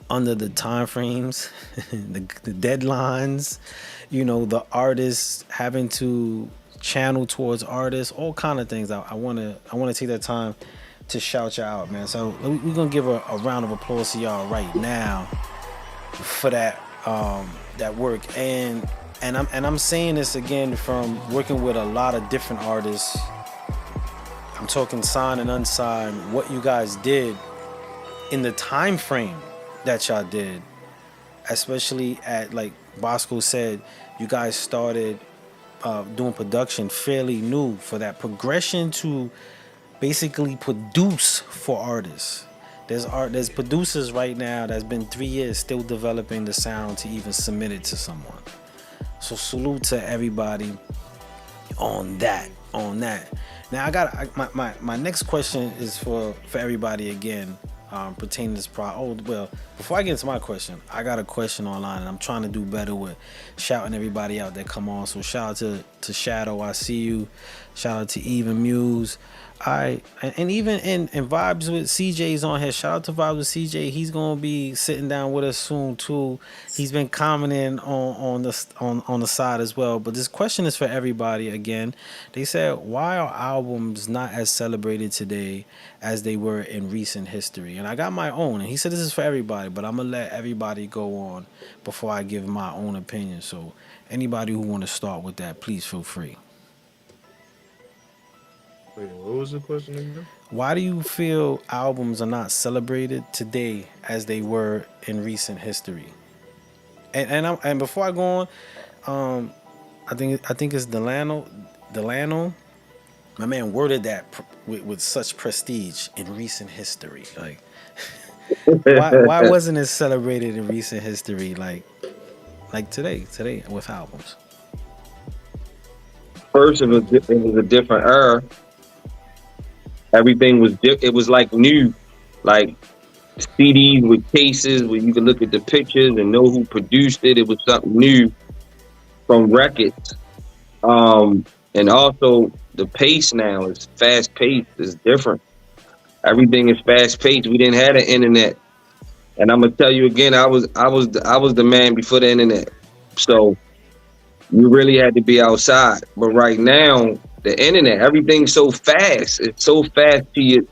under the time frames, the deadlines, the artists having to channel towards artists, all kind of things. I want to take that time to shout y'all out, man. So we're gonna give a round of applause to y'all right now for that work. And I'm saying this again from working with a lot of different artists. I'm talking signed and unsigned. What you guys did in the time frame that y'all did, especially at like Bosco said, you guys started doing production fairly new for that progression to basically produce for artists. There's producers right now that's been 3 years still developing the sound to even submit it to someone. So salute to everybody on that. Now I got my next question is for everybody again, pertaining to this oh well, before I get into my question, I got a question online and I'm trying to do better with shouting everybody out that come on. So shout out to Shadow, I see you. Shout out to Even Muse. And even in Vibes with CJ's on here. Shout out to Vibes with CJ. He's gonna be sitting down with us soon too. He's been commenting on the side as well. But this question is for everybody again. They said, why are albums not as celebrated today as they were in recent history? And I got my own. And he said this is for everybody, but I'm gonna let everybody go on before I give my own opinion. So anybody who want to start with that, please feel free. Wait, what was the question again? Why do you feel albums are not celebrated today as they were in recent history? And before I go on, I think it's Delano. My man worded that with such prestige in recent history. Like, why wasn't it celebrated in recent history? Like today with albums. First, it was a different era. Everything was it was like new, like CDs with cases where you could look at the pictures and know who produced it. It was something new from records. And also the pace now is fast paced. It's different. Everything is fast paced. We didn't have the internet, and I'm gonna tell you again. I was the man before the internet. So you really had to be outside. But right now, the internet, everything's so fast. It's so fast to you.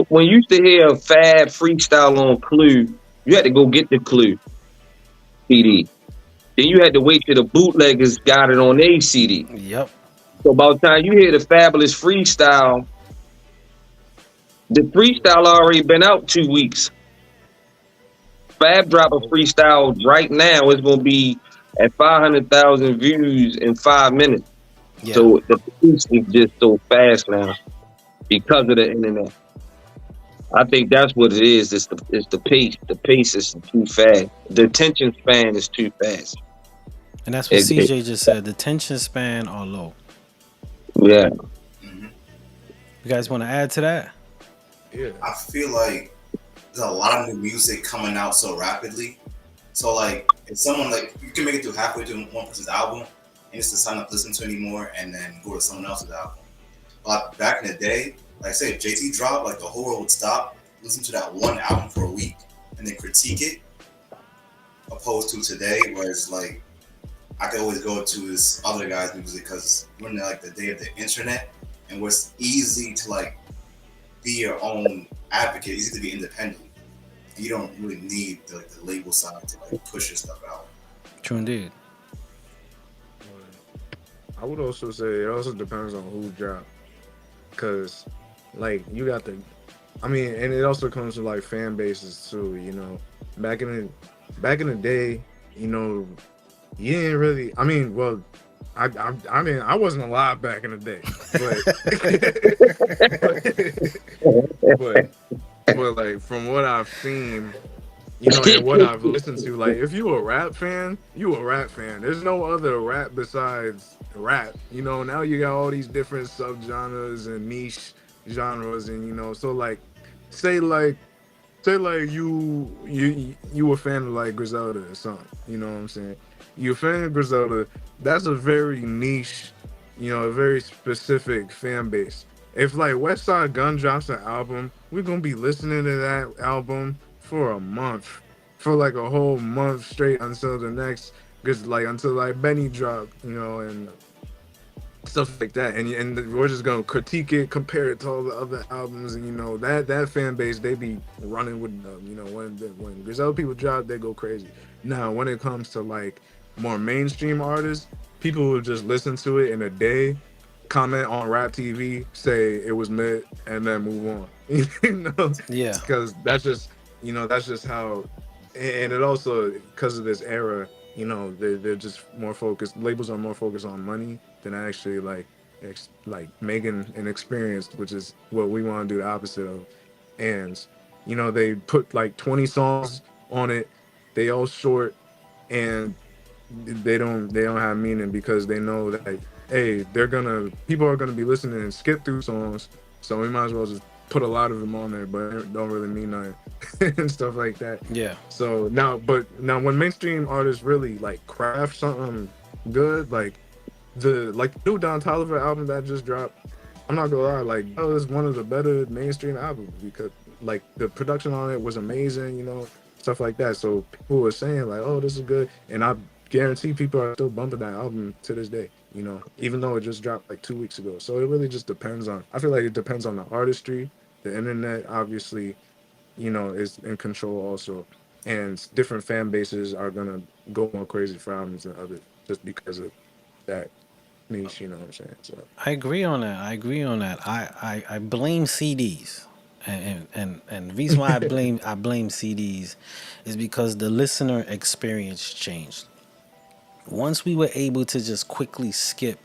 When you used to hear a Fab freestyle on Clue, you had to go get the Clue CD. Then you had to wait till the bootleggers got it on a CD. Yep. So by the time you hear the Fabulous freestyle, the freestyle already been out 2 weeks. Fab drop a freestyle right now. It's gonna be at 500,000 views in 5 minutes. Yeah. So the pace is just so fast now because of the internet. I think that's what it is. It's the pace. The pace is too fast. The attention span is too fast. And that's what It, it, CJ just said. The tension span are low. yeah. Hmm. You guys want to add to that? Yeah. I feel like there's a lot of new music coming out so rapidly. So like, if someone like you can make it through halfway through one person's album and just decide not to listen to anymore, and then go to someone else's album. But back in the day, like I say, if JT dropped, like the whole world would stop, listen to that one album for a week, and then critique it. Opposed to today, where it's like I could always go to this other guy's music because we're in like the day of the internet, and where it's easy to like be your own advocate, easy to be independent. You don't really need the label side to like push your stuff out. True indeed. I would also say it also depends on who dropped, cause like you got the, I mean, and it also comes to like fan bases too. You know, back in the day, you know, you didn't really. I mean, well, I mean, I wasn't alive back in the day, but like from what I've seen, you know, and what I've listened to, like if you a rap fan, you a rap fan. There's no other rap besides rap. You know, now you got all these different subgenres and niche genres, and you know, so like, say like say like you a fan of like Griselda or something. You know what I'm saying? You a fan of Griselda. That's a very niche, you know, a very specific fan base. If like West Side Gun drops an album, we're gonna be listening to that album for a month, for like a whole month straight until the next, cause like until like Benny drop, you know, and stuff like that, and we're just gonna critique it, compare it to all the other albums, and you know that fan base they be running with them. You know when Griselda people drop, they go crazy. Now when it comes to like more mainstream artists, people will just listen to it in a day, comment on Rap TV, say it was mid, and then move on. You know, Yeah. because that's just how, and it also because of this era, you know, they're just more focused. Labels are more focused on money than actually like like making an experience, which is what we want to do the opposite of. And you know, they put like 20 songs on it. They all short, and they don't have meaning because they know that hey, people are gonna be listening and skip through songs, so we might as well just put a lot of them on there, but it don't really mean nothing and stuff like that. Yeah. So now when mainstream artists really like craft something good, like the new Don Toliver album that just dropped, I'm not gonna lie, like that was one of the better mainstream albums because like the production on it was amazing, you know, stuff like that. So people were saying like, oh, this is good, and I guarantee people are still bumping that album to this day, you know, even though it just dropped like 2 weeks ago. So it really just depends on. I feel like it depends on the artistry. The internet obviously, you know, is in control also, and different fan bases are gonna go more crazy for albums than others just because of that niche. You know what I'm saying? So I agree on that. I agree on that. I blame CDs. And the reason why I blame CDs is because the listener experience changed. once we were able to just quickly skip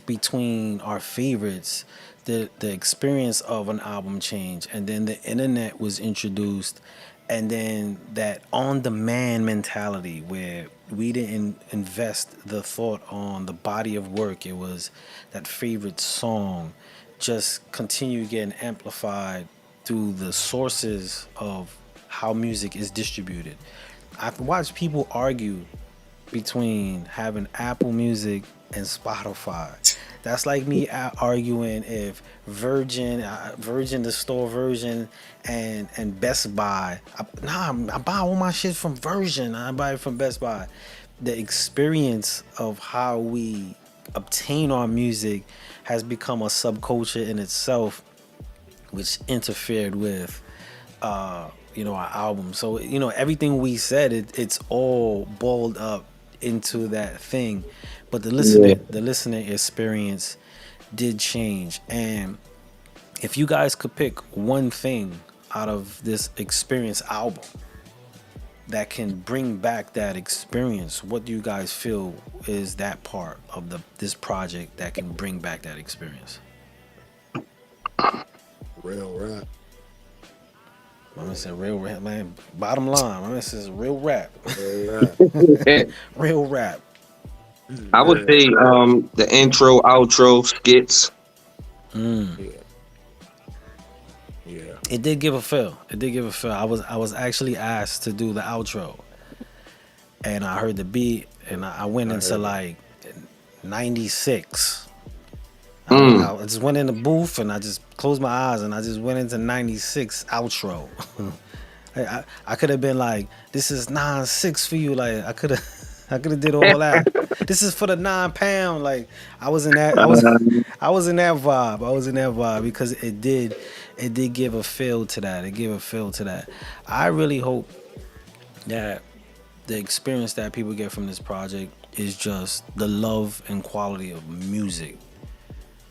between our favorites, the experience of an album change, and then the internet was introduced, and then that on demand mentality where we didn't invest the thought on the body of work. It was that favorite song just continue getting amplified through the sources of how music is distributed. I've watched people argue between having Apple Music and Spotify. That's like me arguing if Virgin, the store Virgin, and Best Buy. I buy all my shit from Virgin. I buy it from Best Buy. The experience of how we obtain our music has become a subculture in itself, which interfered with our album. So everything we said, it's all boiled up into that thing. But the listening experience did change. And if you guys could pick one thing out of this experience album that can bring back that experience, what do you guys feel is that part of this project that can bring back that experience? Real rap. My man said real rap, man. Bottom line, my man says real rap. Real rap. Real rap. I would say the intro, outro skits. Yeah. Yeah. It did give a feel. I was actually asked to do the outro, and I heard the beat, and I went into like 96. I just went in the booth and I just closed my eyes and I just went into 96 outro. I could have been like, this is 9-6 for you. Like I could have did all that. This is for the £9. Like I was in that vibe because it did give a feel to that. I really hope that the experience that people get from this project is just the love and quality of music.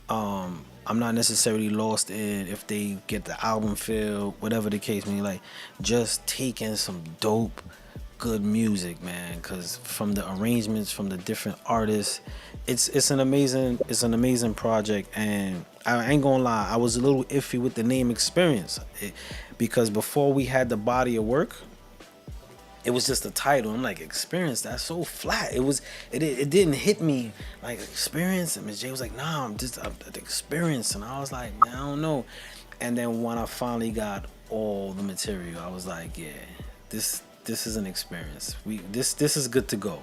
I'm not necessarily lost in if they get the album feel, whatever the case may be. Like, just taking some dope, good music, man. Because from the arrangements, from the different artists, it's an amazing project. And I ain't gonna lie, I was a little iffy with the name Experience, because before we had the body of work, it was just a title. I'm like, Experience, that's so flat. It didn't hit me like Experience. And Ms. J was like, nah, I'm the Experience. And I was like, man, I don't know. And then when I finally got all the material, I was like, yeah, this is an experience. This is good to go.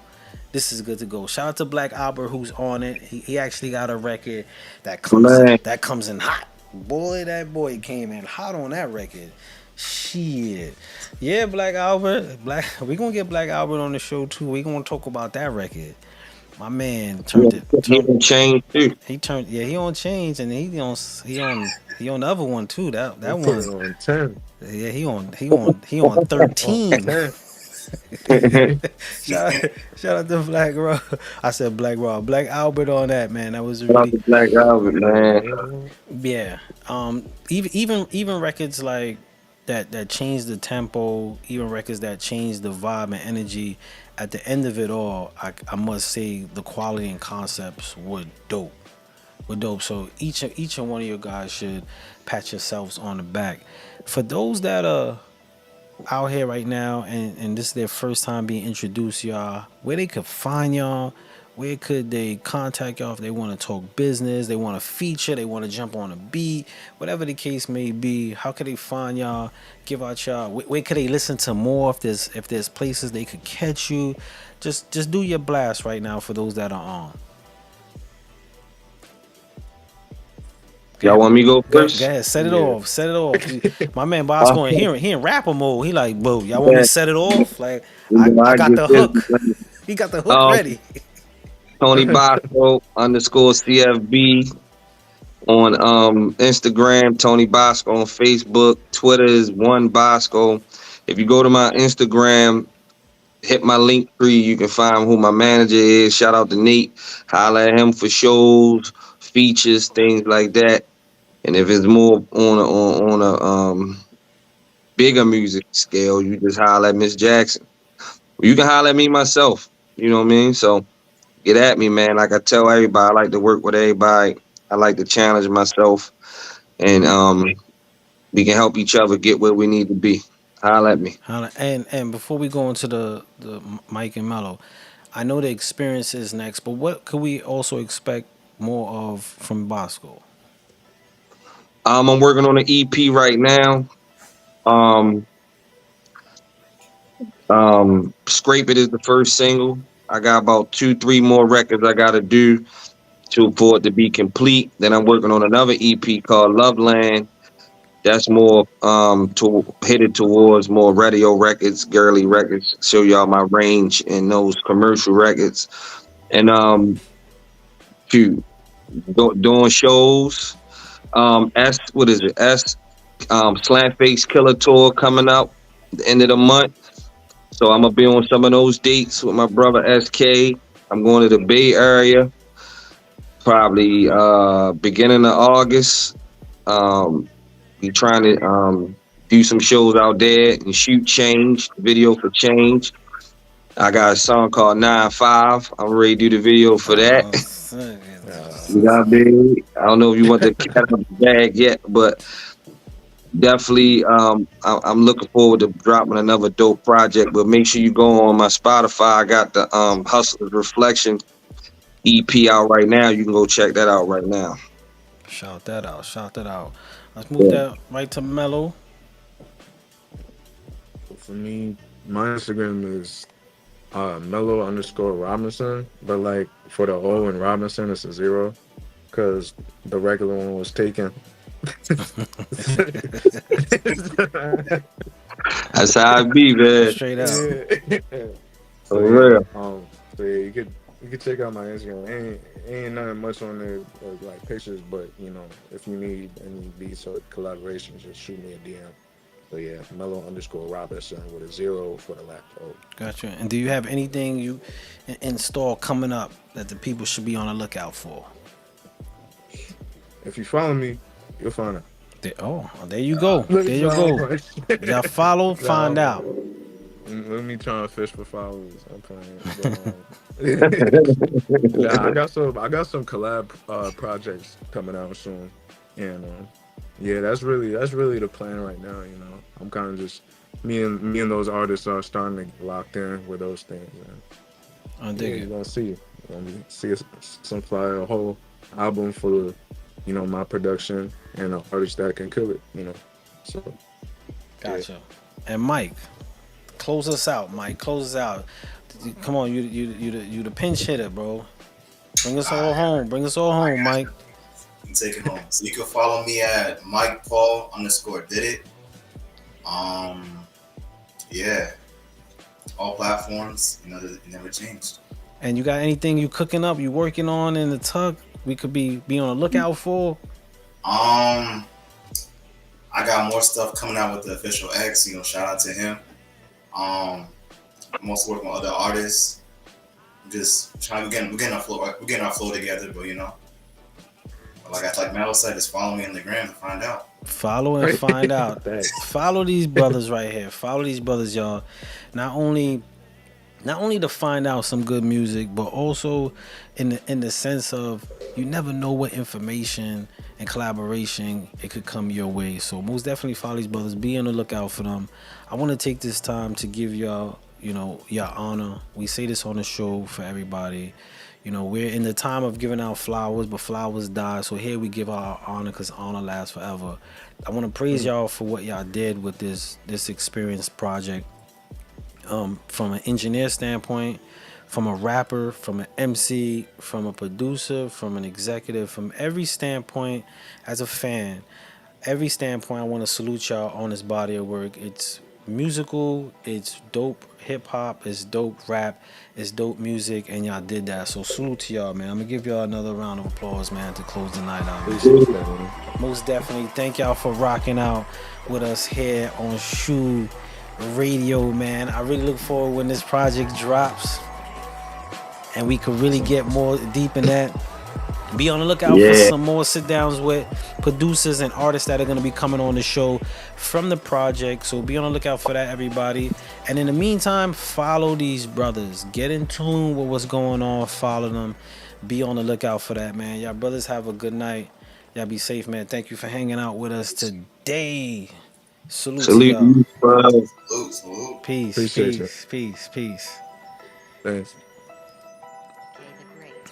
This is good to go. Shout out to Black Albert who's on it. He actually got a record that comes in hot. Boy, that boy came in hot on that record. Shit. Yeah, Black Albert. We gonna get Black Albert on the show too. We gonna talk about that record. My man turned it. He on change too. He on change, and he on the other one too. That one on 10. Yeah, he on 13. shout out to Black Raw. I said Black Raw. Black Albert on that, man. That was really Black Albert, man. Yeah. Even records like that changed the tempo, even records that changed the vibe and energy. At the end of it all, I must say the quality and concepts were dope. So each and one of you guys should pat yourselves on the back. For those that are out here right now and this is their first time being introduced, y'all, where they could find y'all, where could they contact y'all if they want to talk business, they want to feature, they want to jump on a beat, whatever the case may be, how could they find y'all, give out y'all, where could they listen to more, if there's places they could catch you, just do your blast right now for those that are on. Y'all want me to go first? Go ahead, set it off. My man Bosco, he in rapper mode. He like, bro, y'all want me to set it off? Like, I got the hook. He got the hook ready. Tony Bosco _CFB on Instagram. Tony Bosco on Facebook. Twitter is One Bosco. If you go to my Instagram, hit my link tree. You can find who my manager is. Shout out to Nate. Holla at him for shows, features, things like that. And if it's more on a bigger music scale, you just holler at Miss Jackson. You can holler at me myself. You know what I mean? So get at me, man. Like I tell everybody, I like to work with everybody. I like to challenge myself, and we can help each other get where we need to be. Holla at me. And before we go into the Mike and Mello, I know the experience is next, but what could we also expect more of from Bosco? I'm working on an EP right now. Um, Scrape It is the first single. I got about 2, 3 more records I got to do for it to be complete. Then I'm working on another EP called Loveland. That's more headed towards more radio records, girly records. Show y'all my range in those commercial records. And shoot, doing shows. S what is it? Slant Face Killer Tour coming up the end of the month. So I'm gonna be on some of those dates with my brother SK. I'm going to the Bay Area, probably beginning of August. We trying to do some shows out there and shoot Change, video for Change. I got a song called 9-5. I'm ready to do the video for that. You know what I mean? I don't know if you want the cat out of the bag yet, but definitely I'm looking forward to dropping another dope project. But make sure you go on my Spotify. I got the Hustler's Reflection EP out right now. You can go check that out right now. Shout that out. Shout that out. Let's move that right to Mello. For me, my Instagram is Mello_Robinson, but like for the O and Robinson, it's a 0 because the regular one was taken. That's how I be, man. Straight out. For real. So yeah, you could check out my Instagram. Ain't nothing much on there like pictures, but you know, if you need any beats or collaborations, just shoot me a DM. So yeah, Mello_Robinson with a 0 for the last O. Gotcha. And do you have anything you install coming up that the people should be on the lookout for? If you follow me, you'll find out. There you go. There you go. Y'all follow, find out. Let me try to fish for followers. I'm playing. Nah, I got some collab projects coming out soon, and yeah, that's really the plan right now. You know, I'm kind of just me and those artists are starting to get locked in with those things. I dig it. You're gonna see it. You're gonna see some flyer, a whole album full of, you know, my production and an artist that can kill it. You know, so gotcha. Yeah. And Mike, close us out. Mike, close us out. Come on, you the pinch hitter, bro. Bring us all home. Bring us all home, Mike. You take it home. So you can follow me at MikePaul_did it. Yeah. All platforms, you know, it never changed. And you got anything you cooking up, you working on in the tuck? We could be on the lookout for. I got more stuff coming out with the Official X. You know, shout out to him. I'm also working with other artists. Just trying. We're getting our flow together, but you know, like Mel said, just follow me on the gram to find out. Follow and find out. Follow these brothers right here. Follow these brothers, y'all. Not only to find out some good music, but also in the sense of you never know what information and collaboration it could come your way. So most definitely follow these brothers. Be on the lookout for them. I want to take this time to give y'all, you know, your honor. We say this on the show for everybody. You know, we're in the time of giving out flowers, but flowers die. So here we give our honor because honor lasts forever. I want to praise y'all for what y'all did with this experience project. From an engineer standpoint, from a rapper, from an MC, from a producer, from an executive, from every standpoint, as a fan, every standpoint, I want to salute y'all on this body of work. It's musical, it's dope hip hop, it's dope rap, it's dope music, and y'all did that. So salute to y'all, man. I'm gonna give y'all another round of applause, man, to close the night out. Most definitely, thank y'all for rocking out with us here on Shoe Radio, man. I really look forward when this project drops and we could really get more deep in that. Be on the lookout for some more sit downs with producers and artists that are going to be coming on the show from the project. So be on the lookout for that, everybody. And in the meantime, follow these brothers. Get in tune with what's going on. Follow them. Be on the lookout for that, man. Y'all brothers have a good night. Y'all be safe, man. Thank you for hanging out with us today. Salute to y'all. Salute. Peace, Appreciate peace. Thanks.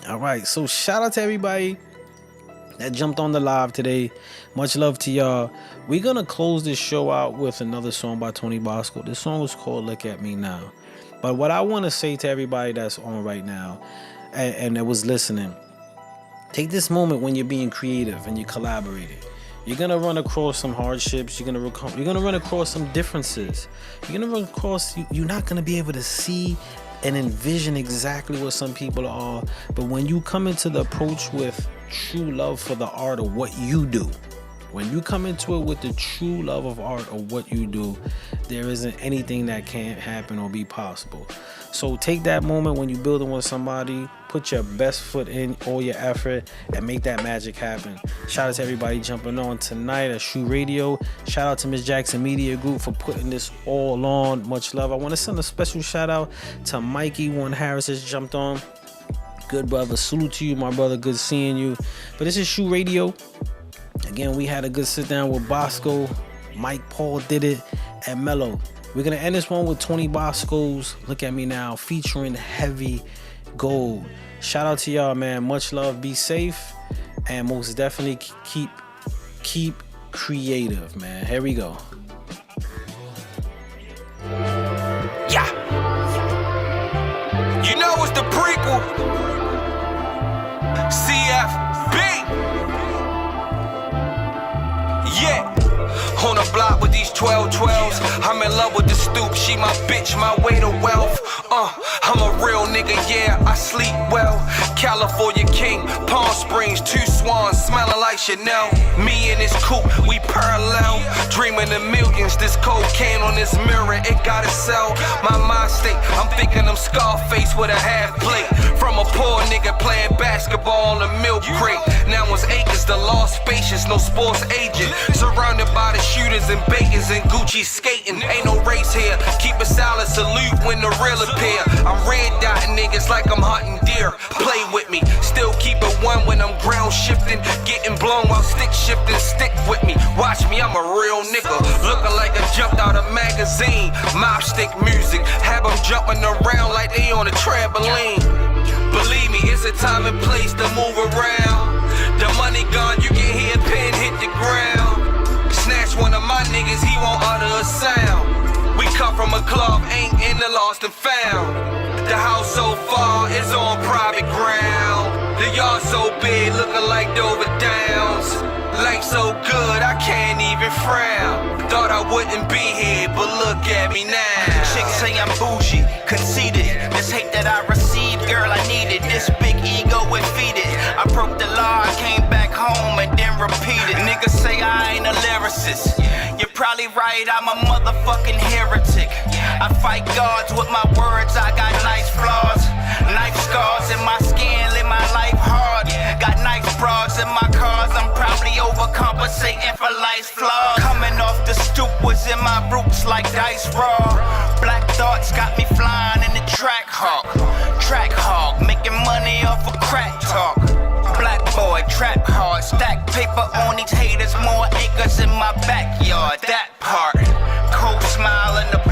All right, so shout out to everybody that jumped on the live today. Much love to y'all. We're gonna close this show out with another song by Tony Bosco. This song is called Look At Me Now. But what I want to say to everybody that's on right now and that was listening, take this moment when you're being creative and you're collaborating. You're gonna run across some hardships. You're gonna run across some differences. You're gonna run across. You're not gonna be able to see and envision exactly what some people are. But when you come into the approach with true love for the art of what you do, when you come into it with the true love of art of what you do, there isn't anything that can't happen or be possible. So take that moment when you're building with somebody, put your best foot in, all your effort, and make that magic happen. Shout out to everybody jumping on tonight at Shoe Radio. Shout out to Miss Jackson Media Group for putting this all on. Much love. I want to send a special shout out to Mikey Warren Harris has jumped on. Good brother. Salute to you, my brother. Good seeing you. But this is Shoe Radio. Again, we had a good sit down with Bosco, Mike Paul did it, and Mello. We're going to end this one with Tony Bosco's Look At Me Now featuring Heavy Gold. Shout out to y'all, man. Much love. Be safe. And most definitely keep creative, man. Here we go. Yeah. You know it's the prequel. CFB. Yeah. On the block with these 12-12s. I'm in love with the stoop. She my bitch, my way to wealth. I'm a real nigga, yeah, I sleep well. California King, Palm Springs, 2 swans, smelling like Chanel. Me and this coupe, we parallel. Dreaming of millions, this cocaine on this mirror, it gotta sell. My mind state, I'm thinking I'm Scarface with a half plate. From a poor nigga playing basketball on a milk crate. Now it's acres, the law spacious, no sports agent. Surrounded by the shooters and bakers and Gucci skating. Ain't no race here, keep a silent salute when the real appear. I'm red dotting niggas like I'm hunting deer. Play with me, still keep it one when I'm ground shifting. Getting blown while stick shifting, stick with me. Watch me, I'm a real nigga. Looking like I jumped out a magazine. Mob stick music, have them jumping around like they on a trampoline. Believe me, it's a time and place to move around. The money gone, you can hear a pin hit the ground. Snatch one of my niggas, he won't utter a sound. We come from a club, ain't in the lost and found. The house so far, it's on private ground. The yard so big, looking like Dover Downs. Life so good, I can't even frown. Thought I wouldn't be here, but look at me now. Chicks say I'm bougie, conceited. This hate that I received, girl, I need it. This big ego would feed it. I broke the law, I came back home and then repeated. Niggas say I ain't a lyricist. You're probably right, I'm a motherfucking heretic. I fight gods with my words, I got nice flaws. Knife scars in my skin, live my life hard. Got nice bras in my cars, I'm probably overcompensating for life's flaws. Coming off the stoop was in my roots like dice raw. Black thoughts got me flying in the track hawk. Track hawk, making money off of crack talk. Black boy, trap hard, stack paper on these haters, more acres in my backyard. That part, cold smile in the